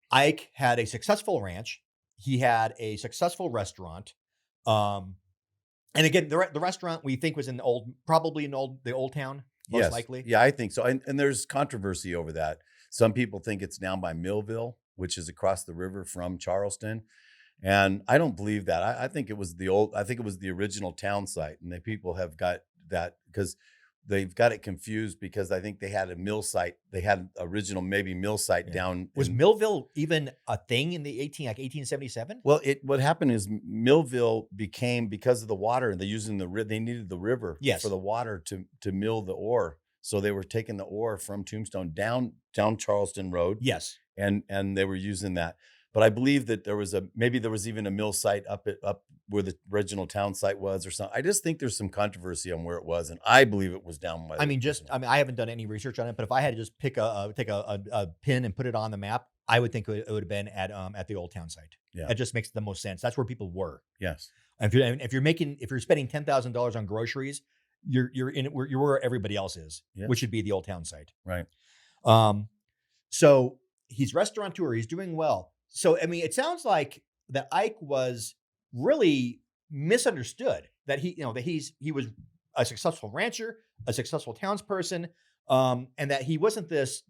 Ike had a successful ranch. He had a successful restaurant. And again, the restaurant we think was the old town. Most likely. Yeah, I think so. And there's controversy over that. Some people think it's down by Millville, which is across the river from Charleston. And I don't believe that. I think it was the original town site. And the people have got that because they've got it confused because I think they had a mill site. They had original maybe mill site down. Was Millville even a thing in the 1877? Well, what happened is Millville became, because of the water, they needed the river for the water to mill the ore. So they were taking the ore from Tombstone down Charleston Road. Yes. And they were using that. But I believe that there was even a mill site up where the original town site was or something. I just think there's some controversy on where it was, and I believe it was down by. I haven't done any research on it, but if I had to just take a pin and put it on the map, I would think it would have been at the old town site. Yeah, that just makes the most sense. That's where people were. Yes. And if you're spending $10,000 on groceries, you're where everybody else is, which should be the old town site. Right. So he's restaurateur. He's doing well. So, I mean, it sounds like that Ike was really misunderstood, that he was a successful rancher, a successful townsperson, and that he wasn't this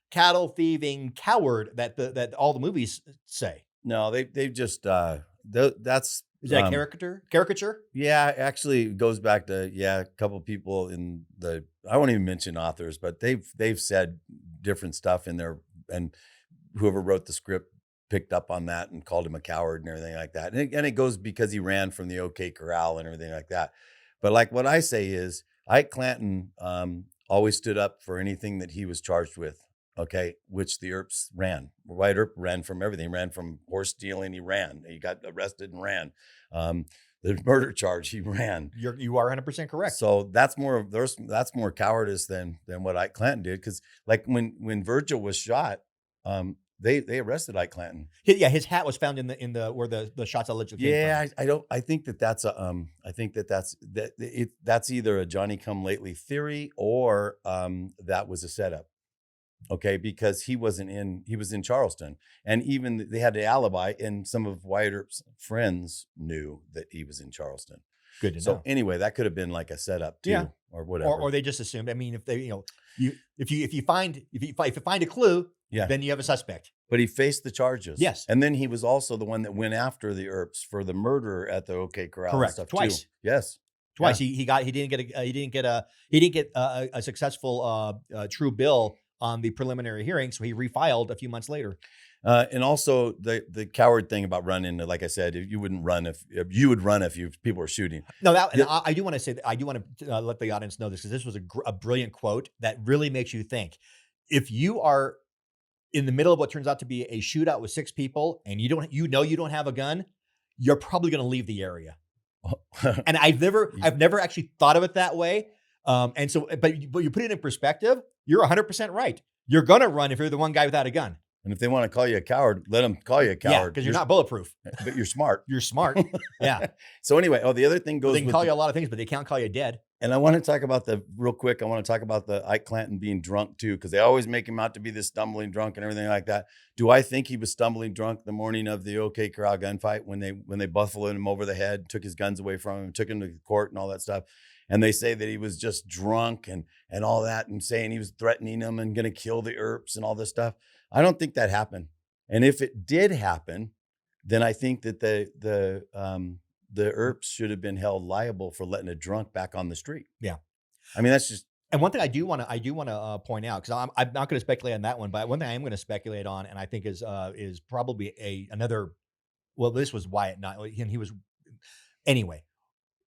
cattle thieving coward that all the movies say. No, they just that's is that caricature? Yeah, actually it goes back to a couple of people I won't even mention authors, but they've said different stuff in there, and whoever wrote the script picked up on that and called him a coward and everything like that. And it goes because he ran from the OK Corral and everything like that. But like what I say is Ike Clanton always stood up for anything that he was charged with. Okay, which the Earps ran. Wyatt Earp ran from everything. He ran from horse stealing. He ran. He got arrested and ran. The murder charge, he ran. You are 100% correct. So that's more cowardice than what Ike Clanton did. Because like when Virgil was shot, they arrested Ike Clanton. Yeah, his hat was found in the where the shots allegedly came from. I think that's either a Johnny Come Lately theory or that was a setup. Okay, because he was in Charleston, and even they had the alibi, and some of Wyatt Earp's friends knew that he was in Charleston. Good to know. So anyway, that could have been like a setup too, or whatever. Or they just assumed. I mean, if they, if you find a clue, then you have a suspect. But he faced the charges. Yes, and then he was also the one that went after the Earps for the murder at the OK Corral. Correct. And stuff Twice. Too. Yes. Twice. Yeah. He didn't get a successful true bill on the preliminary hearing, so he refiled a few months later. And also the coward thing about running, like I said, you wouldn't run if people were shooting. No, I do want to say that I do want to let the audience know this, because this was a brilliant quote that really makes you think. If you are in the middle of what turns out to be a shootout with 6 people, and you don't have a gun, you're probably going to leave the area. And I've never actually thought of it that way. And so, but you put it in perspective, you're 100% right. You're going to run if you're the one guy without a gun. And if they want to call you a coward, let them call you a coward. Yeah, because you're not bulletproof. But you're smart. You're smart. Yeah. So anyway, the other thing goes. They can call you a lot of things, but they can't call you dead. And I want to talk about real quick. I want to talk about the Ike Clanton being drunk too, because they always make him out to be this stumbling drunk and everything like that. Do I think he was stumbling drunk the morning of the OK Corral gunfight when they buffaloed him over the head, took his guns away from him, took him to court and all that stuff? And they say that he was just drunk and all that, and saying he was threatening them and going to kill the Earps and all this stuff. I don't think that happened. And if it did happen, then I think that the Earps should have been held liable for letting a drunk back on the street. Yeah, I mean that's just. And one thing I do want to point out, because I'm not going to speculate on that one, but one thing I am going to speculate on, and I think is probably another. Well, this was Wyatt, not and he was anyway.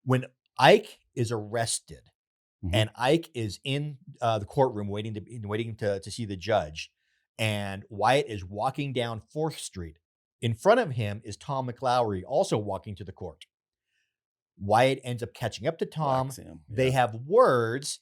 When Ike is arrested, and Ike is in the courtroom waiting to see the judge, and Wyatt is walking down 4th Street. In front of him is Tom McLaury, also walking to the court. Wyatt ends up catching up to Tom. Yeah. They have words,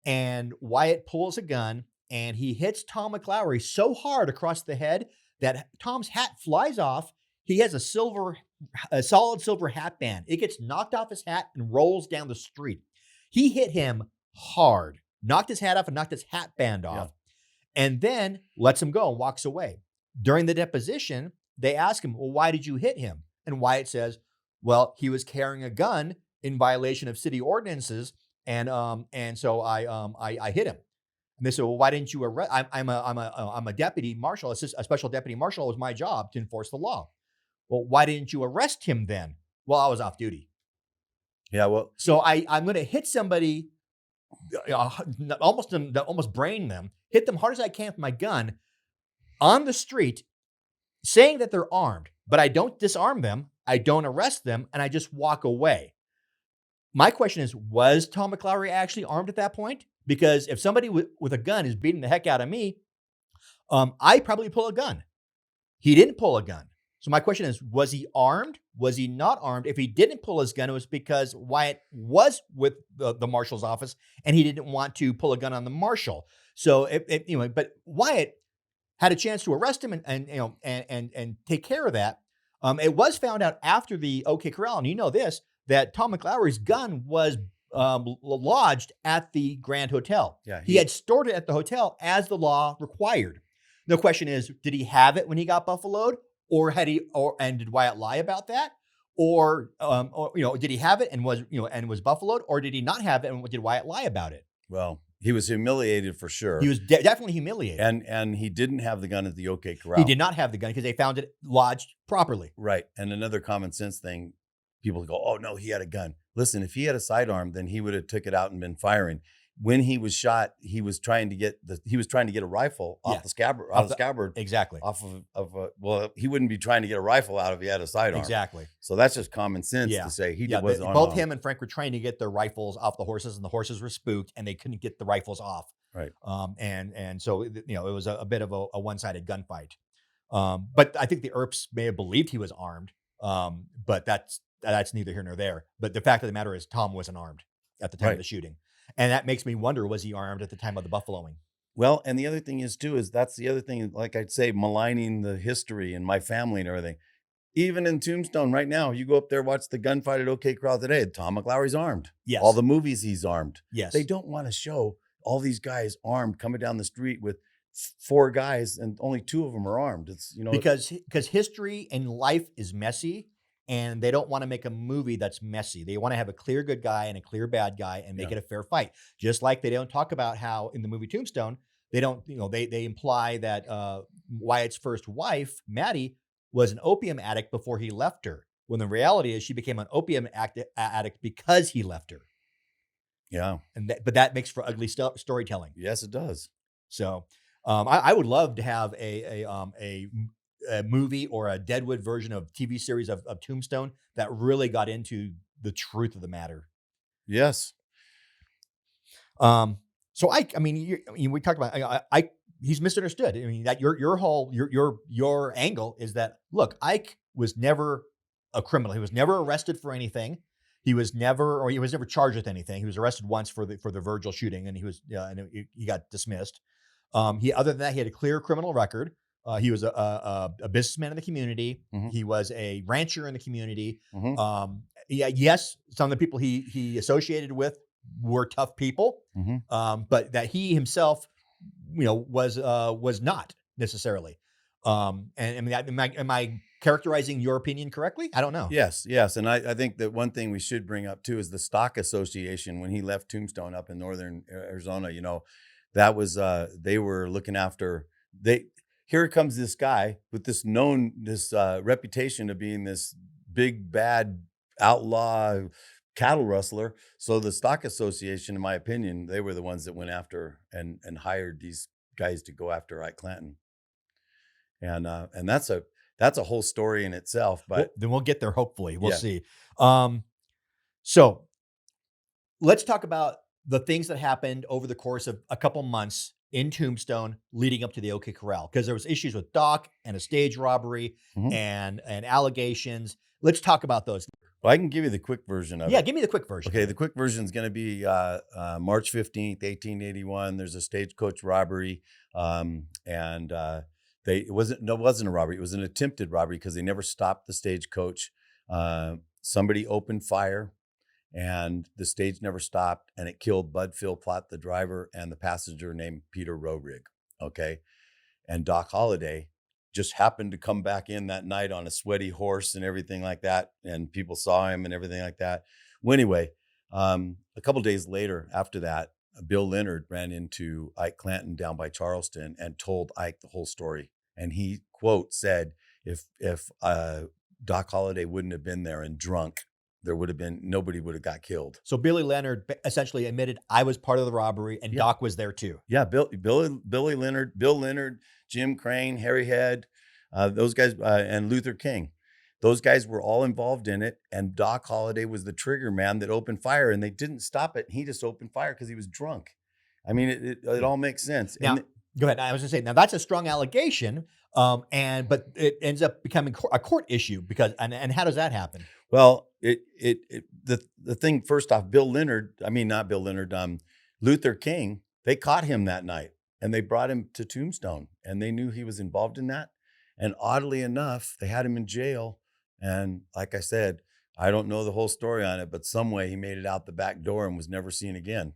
and Wyatt pulls a gun, and he hits Tom McLaury so hard across the head that Tom's hat flies off. He has a solid silver hat band. It gets knocked off his hat and rolls down the street. He hit him hard, knocked his hat off and knocked his hat band off, and then lets him go and walks away. During the deposition, they ask him, well, why did you hit him? And Wyatt says, well, he was carrying a gun in violation of city ordinances, and so I hit him. And they said, well, why didn't you arrest? I'm a deputy marshal. A special deputy marshal. It was my job to enforce the law. Well, why didn't you arrest him then? Well, I was off duty. Yeah, well. So I'm going to hit somebody almost brain them, hit them hard as I can with my gun on the street, saying that they're armed, but I don't disarm them, I don't arrest them, and I just walk away. My question is, was Tom McLaury actually armed at that point? Because if somebody with a gun is beating the heck out of me, I'd probably pull a gun. He didn't pull a gun. So my question is, was he armed? Was he not armed? If he didn't pull his gun, it was because Wyatt was with the marshal's office and he didn't want to pull a gun on the marshal. So but Wyatt had a chance to arrest him and take care of that. It was found out after the OK Corral, and you know this, that Tom McLaury's gun was lodged at the Grand Hotel. Yeah, he had stored it at the hotel as the law required. The question is, did he have it when he got buffaloed, or did Wyatt lie about that, or did he have it and was buffaloed, or did he not have it and did Wyatt lie about it? Well, he was humiliated for sure. He was definitely humiliated, and he didn't have the gun at the OK Corral. He did not have the gun because they found it lodged properly. Right, and another common sense thing, people go, "Oh no, he had a gun." Listen, if he had a sidearm, then he would have took it out and been firing. When he was shot, he was trying to get a rifle off the scabbard. Exactly. He wouldn't be trying to get a rifle out if he had a sidearm. Exactly. So that's just common sense to say he wasn't armed. Both him and Frank were trying to get their rifles off the horses, and the horses were spooked, and they couldn't get the rifles off. Right. And so it was a bit of a one-sided gunfight. But I think the Earps may have believed he was armed. But that's neither here nor there. But the fact of the matter is, Tom wasn't armed at the time of the shooting. And that makes me wonder, was he armed at the time of the buffaloing? Well, and the other thing is, too, that's the other thing, like I'd say, maligning the history and my family and everything. Even in Tombstone right now, you go up there, watch the gunfight at OK Corral today, Tom McLaury's armed. Yes. All the movies he's armed. Yes. They don't want to show all these guys armed coming down the street with 4 guys and only 2 of them are armed. It's, because history and life is messy. And they don't want to make a movie that's messy. They want to have a clear good guy and a clear bad guy and make it a fair fight. Just like they don't talk about how in the movie Tombstone, they don't, they imply that Wyatt's first wife, Maddie, was an opium addict before he left her. When the reality is she became an opium addict because he left her. Yeah. But that makes for ugly storytelling. Yes, it does. So I would love to have a movie or a Deadwood version of TV series of Tombstone that really got into the truth of the matter. Yes. So we talked about he's misunderstood. I mean, that your angle is that, look, Ike was never a criminal. He was never arrested for anything. He was never charged with anything. He was arrested once for the Virgil shooting, and he got dismissed. Other than that, he had a clear criminal record. He was a businessman in the community. Mm-hmm. He was a rancher in the community. Mm-hmm. Yes, some of the people he associated with were tough people, mm-hmm. But that he himself, was not necessarily. And am I characterizing your opinion correctly? I don't know. Yes, and I think that one thing we should bring up too is the Stock Association. When he left Tombstone up in northern Arizona, that was they were looking after Here comes this guy with this reputation of being this big, bad outlaw cattle rustler. So the Stock Association, in my opinion, they were the ones that went after and hired these guys to go after Ike Clanton. And that's a whole story in itself. But then we'll get there. Hopefully, we'll see. So let's talk about the things that happened over the course of a couple months in Tombstone leading up to the OK Corral, because there was issues with Doc and a stage robbery, mm-hmm. and allegations. Let's talk about those. Well, I can give you the quick version of it. Yeah, give me the quick version. Okay, the quick version is going to be March 15th, 1881. There's a Stagecoach robbery, it wasn't a robbery. It was an attempted robbery because they never stopped the Stagecoach. Somebody opened fire, and the stage never stopped, and it killed Bud Philpott, the driver, and the passenger named Peter Rowerig. Okay, and Doc Holliday just happened to come back in that night on a sweaty horse and everything like that, and people saw him and everything like that. Well, anyway, a couple days later, after that, Bill Leonard ran into Ike Clanton down by Charleston and told Ike the whole story, and he, quote, said, if Doc Holliday wouldn't have been there and drunk, there would have been, nobody would have got killed. So Billy Leonard essentially admitted, I was part of the robbery, and Doc was there too. Yeah, Bill Leonard, Jim Crane, Harry Head, those guys, and Luther King. Those guys were all involved in it, and Doc Holliday was the trigger man that opened fire, and they didn't stop it. He just opened fire because he was drunk. I mean, it all makes sense. Now, go ahead. I was going to say, now that's a strong allegation, but it ends up becoming a court issue because, and how does that happen? Well, the thing, first off, Luther King, they caught him that night, and they brought him to Tombstone, and they knew he was involved in that. And oddly enough, they had him in jail. And like I said, I don't know the whole story on it, but some way he made it out the back door and was never seen again.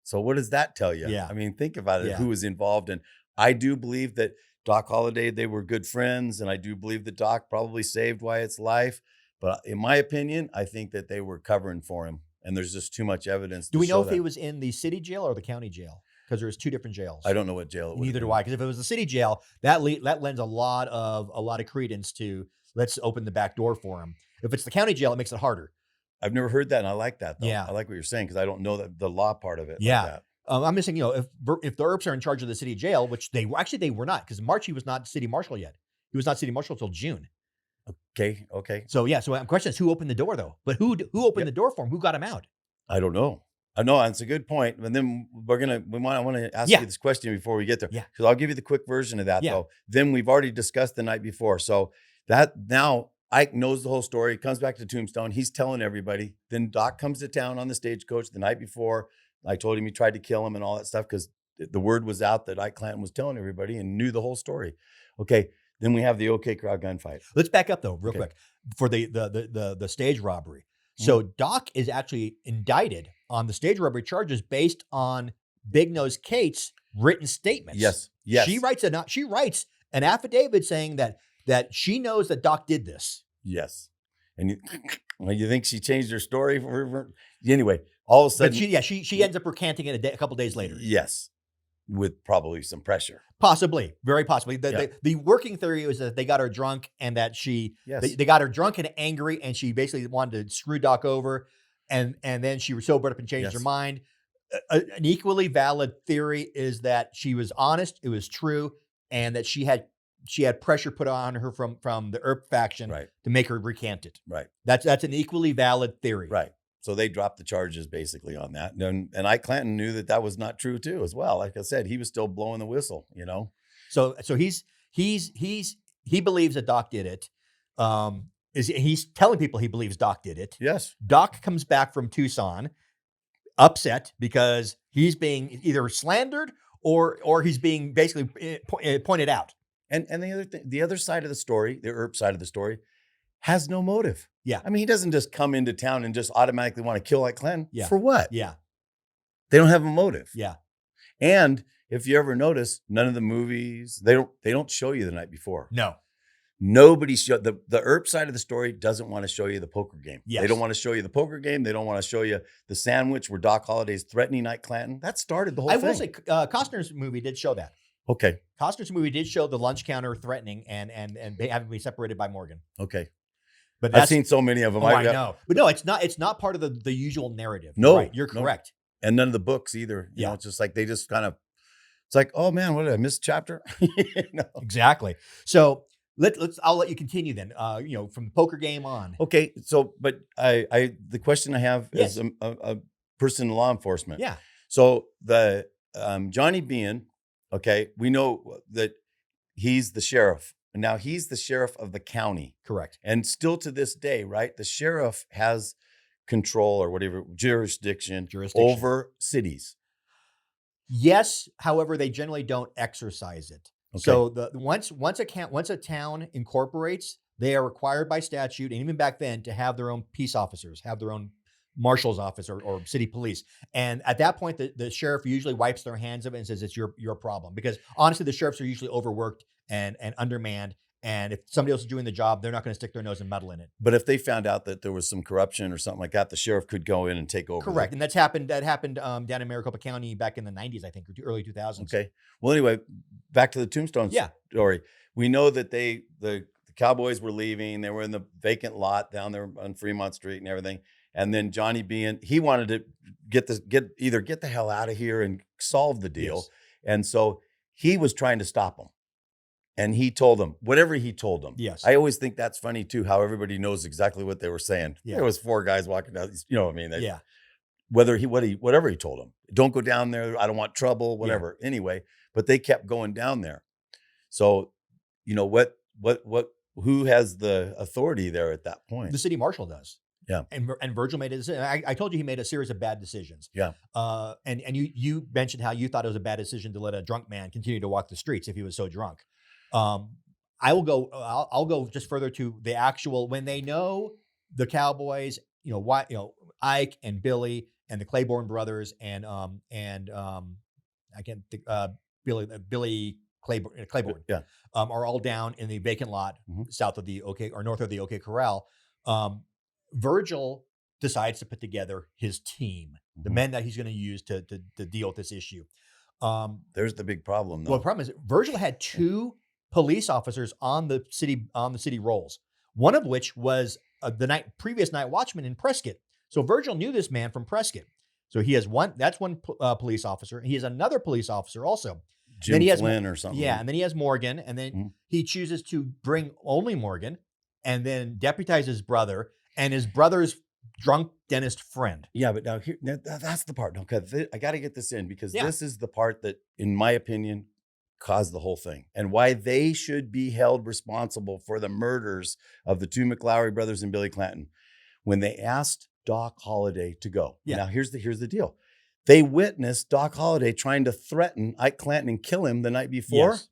So what does that tell you? Yeah. I mean, think about it, Yeah. who was involved. And I do believe that Doc Holliday, they were good friends. And I do believe that Doc probably saved Wyatt's life. But in my opinion, I think that they were covering for him. And there's just too much evidence. Do we know if he was in the city jail or the county jail? Because there's two different jails. I don't know what jail it was. Neither do I. Because if it was the city jail, that lends a lot of credence to let's open the back door for him. If it's the county jail, it makes it harder. I've never heard that, and I like that, though. Yeah. I like what you're saying because I don't know the law part of it. Yeah. Like that. I'm just saying, if the Earps are in charge of the city jail, which they were not, because in March he was not city marshal yet. He was not city marshal until June. Okay. So yeah, so my question is, who opened the door though? But who opened the door for him? Who got him out? I don't know. I know that's a good point. And then I want to ask you this question before we get there. Yeah. Because I'll give you the quick version of that though. Then we've already discussed the night before. So that now Ike knows the whole story. He comes back to Tombstone. He's telling everybody. Then Doc comes to town on the Stagecoach the night before. I told him he tried to kill him and all that stuff because the word was out that Ike Clanton was telling everybody and knew the whole story. Okay. Then we have the OK Corral gunfight. Let's back up though, real quick, for the stage robbery. So Doc is actually indicted on the stage robbery charges based on Big Nose Kate's written statements. Yes. She writes an affidavit saying that she knows that Doc did this. Yes. And you think she changed her story anyway? All of a sudden, but she ends up recanting it a couple days later. Yes, with probably some pressure. Possibly, very possibly. The working theory was that they got her drunk and that they got her drunk and angry, and she basically wanted to screw Doc over, and then she sobered up and changed her mind. An equally valid theory is that she was honest, it was true, and that she had pressure put on her from the Earp faction to make her recant it. Right. That's an equally valid theory. Right. So they dropped the charges basically on that. And Ike Clanton knew that was not true too as well. Like I said, he was still blowing the whistle, So he believes that Doc did it. He's telling people he believes Doc did it. Yes. Doc comes back from Tucson upset because he's being either slandered or he's being basically pointed out. And the other side of the story, the Earp side of the story, has no motive. Yeah. I mean, he doesn't just come into town and just automatically want to kill Ike Clanton. Yeah. For what? Yeah. They don't have a motive. Yeah. And if you ever notice, none of the movies, they don't show you the night before. No. Nobody showed the Earp side of the story doesn't want to show you the poker game. Yes. They don't want to show you the poker game. They don't want to show you the sandwich where Doc Holliday's threatening Ike Clanton. That started the whole thing. I will say Costner's movie did show that. Okay. Costner's movie did show the lunch counter threatening and having to be separated by Morgan. Okay. But I've seen so many of them. I know. But no, it's not part of the usual narrative. No. Right. You're correct. And none of the books either. You know, it's just like they just kind of, it's like, oh man, what did I miss a chapter? Exactly. So I'll let you continue then. From the poker game on. Okay. So, but the question I have is a person in law enforcement. Yeah. So the Johnny Bean, okay, we know that he's the sheriff. And now he's the sheriff of the county. Correct. And still to this day, right? The sheriff has control or whatever jurisdiction over cities. Yes, however, they generally don't exercise it. Okay. So once a town incorporates, they are required by statute, and even back then, to have their own peace officers, have their own marshal's office or city police. And at that point, the sheriff usually wipes their hands of it and says it's your problem. Because honestly, the sheriffs are usually overworked and undermanned. And if somebody else is doing the job, they're not going to stick their nose and meddle in it. But if they found out that there was some corruption or something like that, the sheriff could go in and take over. Correct. And that happened down in Maricopa County back in the 90s, I think, or early 2000s. Okay. Well, anyway, back to the Tombstone story. We know that the Cowboys were leaving. They were in the vacant lot down there on Fremont Street and everything. And then Johnny he wanted to get the hell out of here and solve the deal. Yes. And so he was trying to stop them. And he told them whatever he told them. Yes. I always think that's funny too, how everybody knows exactly what they were saying. Yeah. There was 4 guys walking down, you know what I mean? Yeah. Whatever he told them. Don't go down there. I don't want trouble, whatever. Yeah. Anyway, but they kept going down there. So, you know, who has the authority there at that point? The city marshal does. Yeah. And Virgil made a decision. I told you he made a series of bad decisions. Yeah. And you mentioned how you thought it was a bad decision to let a drunk man continue to walk the streets if he was so drunk. I'll go just further to the actual, when they know the Cowboys, Ike and Billy and the Claiborne brothers and I can't think, Billy Claiborne, Yeah. are all down in the vacant lot south of the north of the OK Corral. Virgil decides to put together his team, the men that he's going to use to deal with this issue. There's the big problem, though. Well, the problem is Virgil had 2 police officers on the city rolls, one of which was the previous night watchman in Prescott. So Virgil knew this man from Prescott. So he has one police officer. He has another police officer also. Jim Flynn or something. Yeah, and then he has Morgan, and then he chooses to bring only Morgan, and then deputize his brother and his brother's drunk dentist friend. Yeah, but now that's the part. Okay, I got to get this in because this is the part that, in my opinion, caused the whole thing and why they should be held responsible for the murders of the 2 McLaury brothers and Billy Clanton. When they asked Doc Holliday to go. Yeah. Now here's the deal. They witnessed Doc Holliday trying to threaten Ike Clanton and kill him the night before. Yes.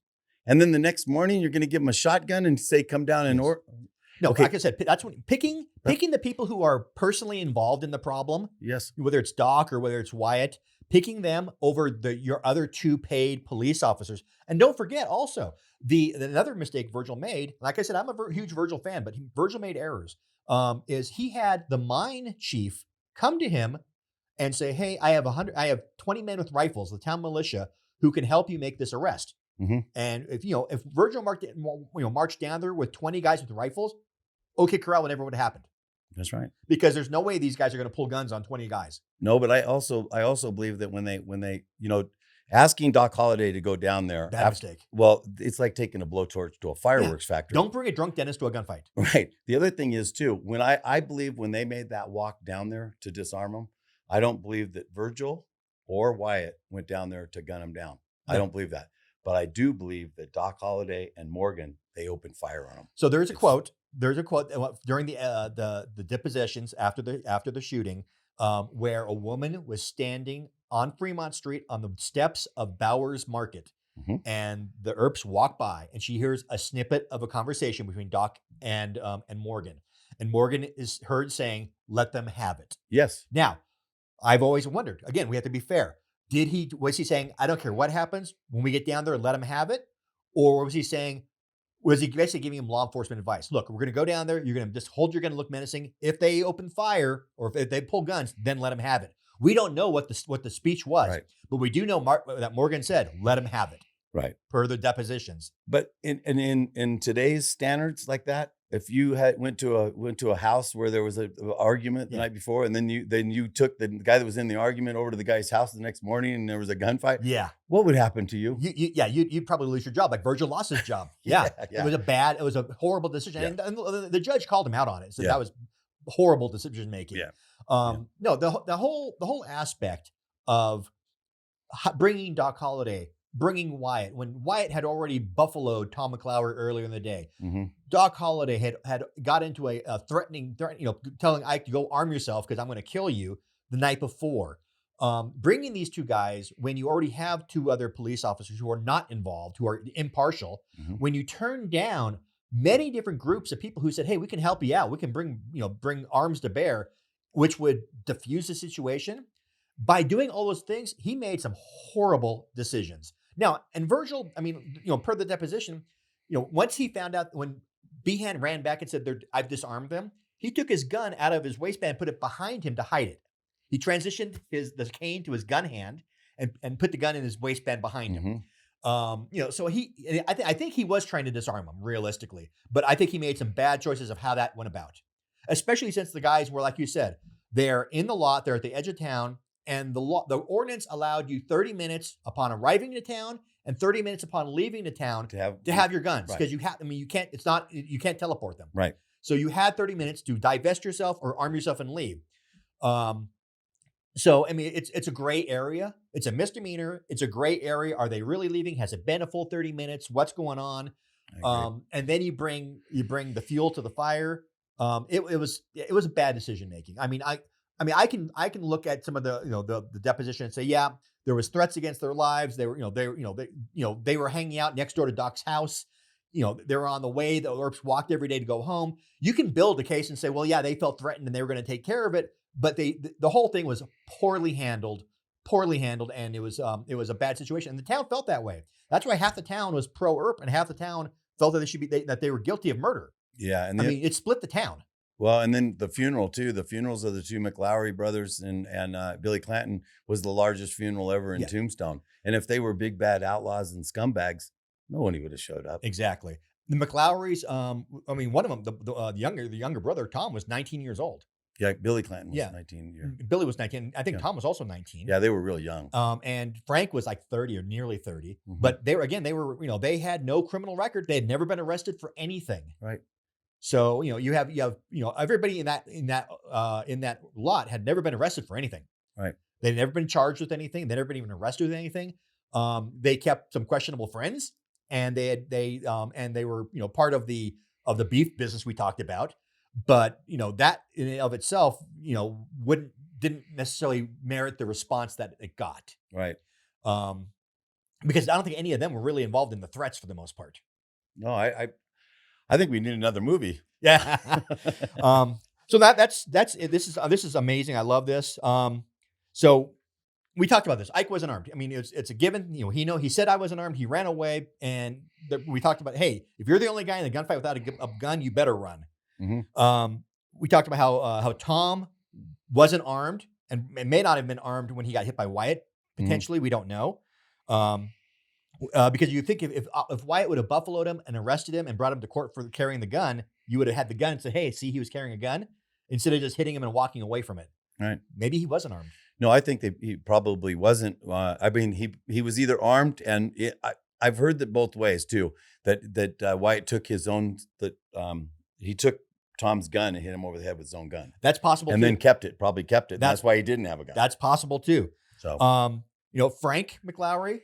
And then the next morning you're going to give him a shotgun and say, come down and No, okay. Like I said, that's when picking the people who are personally involved in the problem. Yes. Whether it's Doc or whether it's Wyatt, picking them over your other 2 paid police officers. And don't forget also another mistake Virgil made. Like I said, I'm a huge Virgil fan, but Virgil made errors. Is he had the mine chief come to him and say, "Hey, I have 20 men with rifles, the town militia, who can help you make this arrest." Mm-hmm. And if Virgil marched down there with 20 guys with rifles, OK Corral would never would have happened. That's right. Because there's no way these guys are going to pull guns on 20 guys. No, but I also believe that when they asking Doc Holliday to go down there, Bad mistake. Well, it's like taking a blowtorch to a fireworks factory. Don't bring a drunk dentist to a gunfight. Right. The other thing is too, when I believe when they made that walk down there to disarm them, I don't believe that Virgil or Wyatt went down there to gun him down. No. I don't believe that. But I do believe that Doc Holliday and Morgan, they opened fire on them. So there's a quote during the depositions after the shooting, where a woman was standing on Fremont Street on the steps of Bowers Market, and the Earps walk by, and she hears a snippet of a conversation between Doc and Morgan, and Morgan is heard saying, "Let them have it." Yes. Now, I've always wondered. Again, we have to be fair. Was he saying, "I don't care what happens when we get down there, let them have it," or was he basically giving him law enforcement advice? Look, we're going to go down there. You're going to just hold your gun and look menacing. If they open fire or if they pull guns, then let them have it. We don't know what the speech was, Right. But we do know that Morgan said, "Let him have it," Right. per the depositions. But in today's standards like that, if you went to a house where there was an argument the night before, and then you took the guy that was in the argument over to the guy's house the next morning, and there was a gunfight, what would happen to you? You'd probably lose your job. Like Virgil lost his job. Yeah. It was a horrible decision, and the judge called him out on it. So that was horrible decision making. Yeah. No, the whole aspect of bringing Doc Holliday, bringing Wyatt, when Wyatt had already buffaloed Tom McLaury earlier in the day, Doc Holliday had got into a threatening, telling Ike to go arm yourself because I'm going to kill you the night before. Bringing these 2 guys when you already have 2 other police officers who are not involved, who are impartial, when you turn down many different groups of people who said, "Hey, we can help you out. We can bring arms to bear," which would diffuse the situation. By doing all those things, he made some horrible decisions. Now, and Virgil, per the deposition, once he found out, when Behan ran back and said, "I've disarmed them," he took his gun out of his waistband, put it behind him to hide it. He transitioned the cane to his gun hand and put the gun in his waistband behind him. So I think he was trying to disarm him realistically, but I think he made some bad choices of how that went about, especially since the guys were, like you said, they're in the lot, they're at the edge of town, and the ordinance allowed you 30 minutes upon arriving to town and 30 minutes upon leaving the town to have your guns, because you can't teleport them. Right. So you had 30 minutes to divest yourself or arm yourself and leave. So, I mean, it's a gray area. It's a misdemeanor. It's a gray area. Are they really leaving? Has it been a full 30 minutes? What's going on? And then you bring the fuel to the fire. It was a bad decision making. I mean, I can look at some of the deposition and say, yeah, there was threats against their lives. They were hanging out next door to Doc's house. They were on the way. The Earps walked every day to go home. You can build a case and say, well, yeah, they felt threatened and they were going to take care of it. But the whole thing was poorly handled, and it was a bad situation. And the town felt that way. That's why half the town was pro Earp and half the town felt that that they were guilty of murder. Yeah, and it split the town. Well, and then the funeral too. The funerals of the two McLaury brothers and Billy Clanton was the largest funeral ever in Tombstone. And if they were big bad outlaws and scumbags, no one would have showed up. Exactly. The McLaurys. One of them, the younger brother Tom, was 19 years old. Yeah, Billy Clanton was 19 years. Billy was 19. I think Tom was also 19. Yeah, they were real young. And Frank was like 30 or nearly 30. Mm-hmm. But they had no criminal record. They had never been arrested for anything. Right. So, you have everybody in that lot had never been arrested for anything. Right. They'd never been charged with anything. They'd never been even arrested with anything. They kept some questionable friends, and they were part of the beef business we talked about. But that in and of itself, didn't necessarily merit the response that it got. Right. Because I don't think any of them were really involved in the threats for the most part. No, I think we need another movie. Yeah. So that's it. This is amazing. I love this. So we talked about this. Ike wasn't armed. I mean, it's a given. He said I wasn't armed. He ran away, and we talked about, hey, if you're the only guy in the gunfight without a gun, you better run. Mm-hmm. We talked about how Tom wasn't armed and may not have been armed when he got hit by Wyatt. Potentially, we don't know. Because you think if Wyatt would have buffaloed him and arrested him and brought him to court for carrying the gun, you would have had the gun and said, hey, see, he was carrying a gun, instead of just hitting him and walking away from it. Right. Maybe he wasn't armed. No, I think that he probably wasn't. He was either armed, and I've heard that both ways too. That Wyatt took his own. He took Tom's gun and hit him over the head with his own gun. That's possible. And then probably kept it. That's why he didn't have a gun. That's possible too. So, Frank McLaury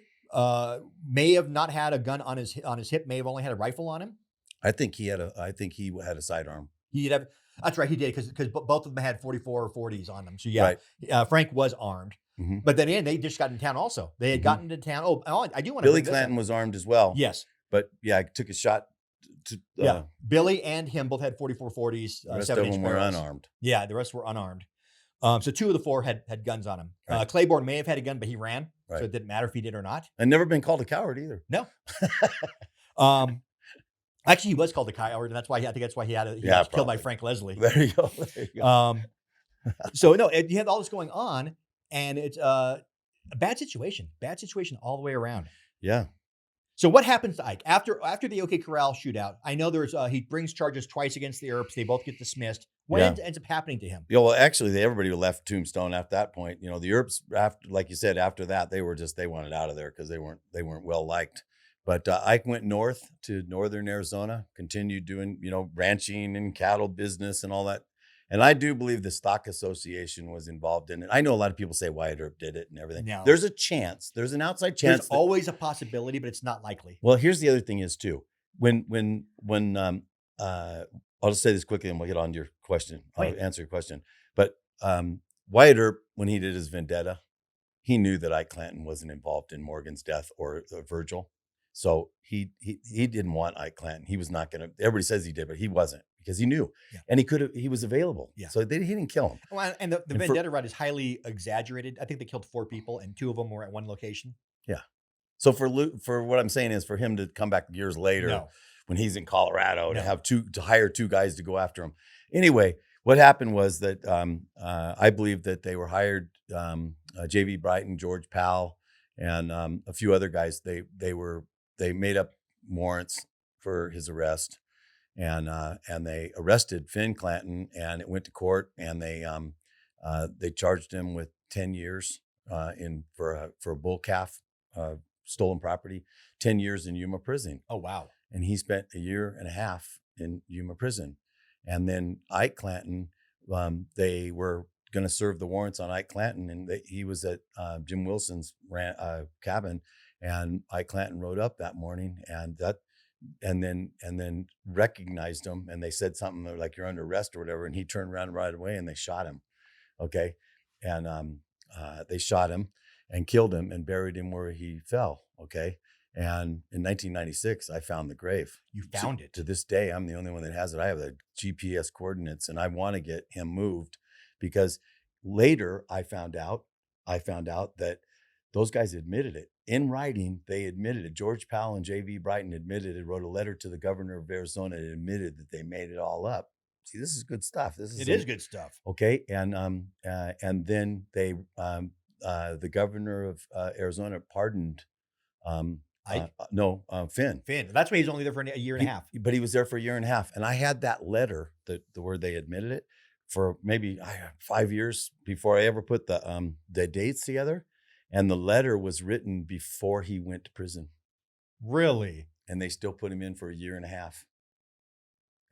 may have not had a gun on his hip. May have only had a rifle on him. I think he had a sidearm. That's right. He did, because both of them had 44 or 40s on them. So yeah, right. Frank was armed. Mm-hmm. But then they just got in town also. They had gotten into town. Oh, I do want to. Billy Clanton was armed as well. Yes. But yeah, I took a shot. Billy and him both had 44 40s. The rest of them were unarmed. Yeah, the rest were unarmed. So two of the four had guns on him. Right. Claiborne may have had a gun, but he ran, right. So it didn't matter if he did or not. And never been called a coward either. No. Actually, he was called a coward, and I think that's why he was killed by Frank Leslie. There you go. So no, you had all this going on, and it's a bad situation all the way around. Yeah. So what happens to Ike after the OK Corral shootout? I know he brings charges twice against the Earps. They both get dismissed. What ends up happening to him? Yeah, well, actually, everybody left Tombstone after that point. The Earps, like you said, after that, they wanted out of there because they weren't well liked. But Ike went north to northern Arizona, continued doing ranching and cattle business and all that. And I do believe the Stock Association was involved in it. I know a lot of people say Wyatt Earp did it and everything. No. There's a chance. There's an outside chance. There's always a possibility, but it's not likely. Well, here's the other thing is too. When I'll just say this quickly and we'll get on to your question. I'll answer your question. But Wyatt Earp, when he did his vendetta, he knew that Ike Clanton wasn't involved in Morgan's death or Virgil. So he didn't want Ike Clanton. He was not going to. Everybody says he did, but he wasn't, because he knew, and he was available. Yeah. So he didn't kill him. Well, and the vendetta route is highly exaggerated. I think they killed 4 people, and 2 of them were at one location. Yeah. So for what I'm saying is, for him to come back years later, when he's in Colorado, to hire 2 guys to go after him. Anyway, what happened was that I believe that they were hired, J.V. Brighton, George Powell, and a few other guys. They made up warrants for his arrest, and they arrested Finn Clanton, and it went to court, and they charged him with 10 years for a bull calf stolen property, 10 years in Yuma prison. Oh, wow. And he spent a year and a half in Yuma prison. And then Ike Clanton, they were going to serve the warrants on Ike Clanton, and he was at Jim Wilson's cabin, and Ike Clanton rode up that morning, and then recognized him, and they said something like, "You're under arrest" or whatever, and he turned around right away, and they shot him. Okay, and they shot him and killed him and buried him where he fell. Okay. And in 1996, I found the grave. You found it. To this day, I'm the only one that has it. I have the GPS coordinates, and I want to get him moved, because later I found out that those guys admitted it. In writing, they admitted it. George Powell and J.V. Brighton admitted it, wrote a letter to the governor of Arizona and admitted that they made it all up. See, this is good stuff. It is good stuff. Okay. And then they, the governor of Arizona pardoned Finn. That's why he's only there for a year and a half. But he was there for a year and a half. And I had that letter, where they admitted it, for maybe 5 years before I ever put the dates together. And the letter was written before he went to prison. Really? And they still put him in for a year and a half.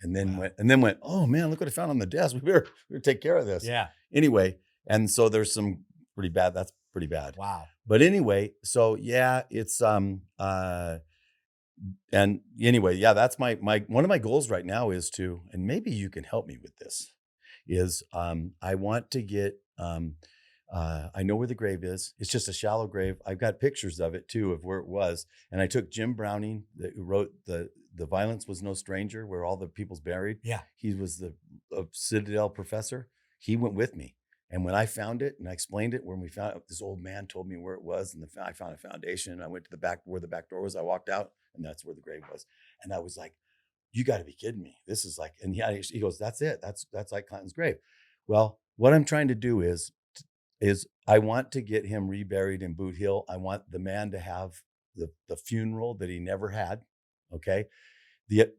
And then went, oh man, look what I found on the desk. We better take care of this. Yeah. Anyway, and so there's some pretty bad. That's pretty bad. Wow. But anyway, so yeah, it's and anyway, yeah, that's my one of my goals right now is to, and maybe you can help me with this, is I want to get I know where the grave is. It's just a shallow grave. I've got pictures of it too, of where it was. And I took Jim Browning, who wrote the Violence Was No Stranger, where all the people's buried. Yeah. He was the Citadel professor. He went with me. And when I found it and I explained it, when we found it, this old man told me where it was, and I found a foundation, and I went to the back, where the back door was. I walked out, and that's where the grave was. And I was like, you got to be kidding me. This is like, and he goes, that's it. That's Ike Clanton's grave. Well, what I'm trying to do is I want to get him reburied in Boot Hill. I want the man to have the funeral that he never had. Okay. The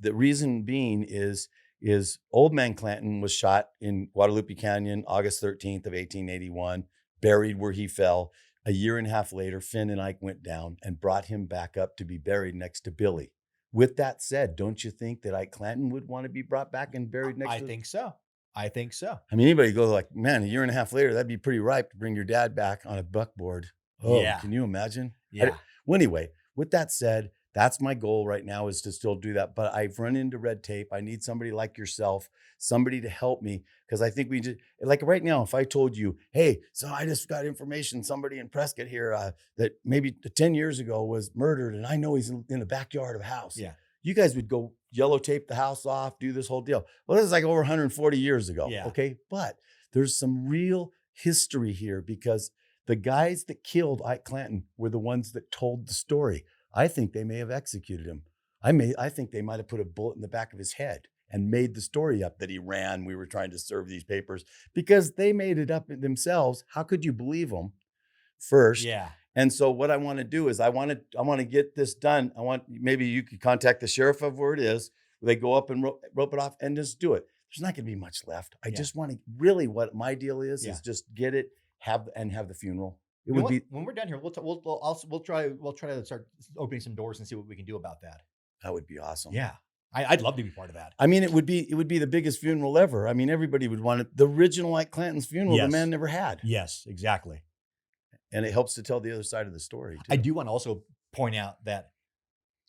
reason being is Old Man Clanton was shot in Guadalupe Canyon, August 13th of 1881, buried where he fell. A year and a half later, Finn and Ike went down and brought him back up to be buried next to Billy. With that said, don't you think that Ike Clanton would want to be brought back and buried next to him? I think so. I mean, anybody goes like, man, a year and a half later, that'd be pretty ripe to bring your dad back on a buckboard. Oh, yeah. Can you imagine? Yeah. Well, anyway, with that said, that's my goal right now, is to still do that. But I've run into red tape. I need somebody like yourself, somebody to help me. Because I think we just, like right now, if I told you, hey, so I just got information, somebody in Prescott here that maybe 10 years ago was murdered, and I know he's in the backyard of a house. Yeah. You guys would go yellow tape the house off, do this whole deal. Well, this is like over 140 years ago. Yeah. Okay. But there's some real history here, because the guys that killed Ike Clanton were the ones that told the story. I think they may have executed him. I think they might have put a bullet in the back of his head and made the story up that he ran. We were trying to serve these papers, because they made it up themselves. How could you believe them first? Yeah. And so what I want to do is I want to get this done. Maybe you could contact the sheriff of where it is. They go up and rope it off and just do it. There's not going to be much left. I just want to really, what my deal is just get it, have the funeral. It would be, when we're done here, we'll try to start opening some doors and see what we can do about that. That would be awesome. Yeah. I'd love to be part of that. I mean, it would be the biggest funeral ever. I mean, everybody would want it. The original Ike Clanton's funeral, the man never had. Yes, exactly. And it helps to tell the other side of the story, too. I do want to also point out that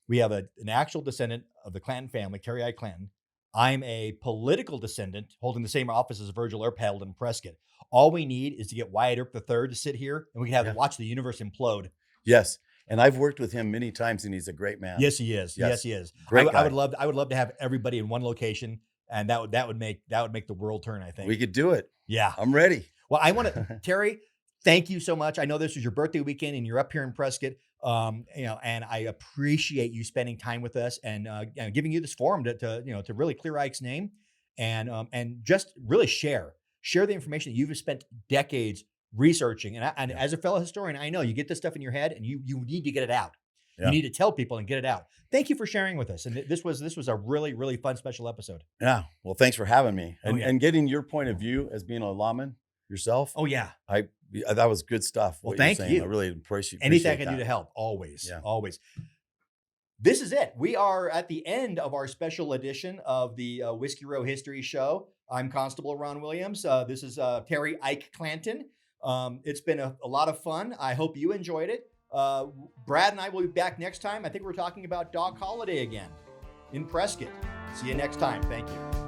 we have an actual descendant of the Clanton family, Terry Ike Clanton. I'm a political descendant holding the same office as Virgil Earp held in Prescott. All we need is to get Wyatt Earp III to sit here, and we can have him watch the universe implode. Yes. And I've worked with him many times, and he's a great man. Yes, he is. Yes, he is. Great guy. I would love to have everybody in one location, and that would make the world turn, I think. We could do it. Yeah. I'm ready. Well, I want to, Terry, thank you so much. I know this was your birthday weekend and you're up here in Prescott. And I appreciate you spending time with us and giving you this forum to really clear Ike's name and just really share the information that you've spent decades researching. And as a fellow historian, I know you get this stuff in your head and you need to get it out. Yeah. You need to tell people and get it out. Thank you for sharing with us. And this was a really, really fun special episode. Yeah. Well, thanks for having me and, yeah. and getting your point of view as being a lawman yourself. Oh yeah. That was good stuff. Well, what thank you're saying. you. I really appreciate anything I can that. do to help. Always. Yeah. Always. This is it. We are at the end of our special edition of the Whiskey Row History Show. I'm Constable Ron Williams. This is Terry Ike Clanton. It's been a lot of fun. I hope you enjoyed it. Brad and I will be back next time. I think we're talking about Doc Holliday again in Prescott. See you next time. Thank you.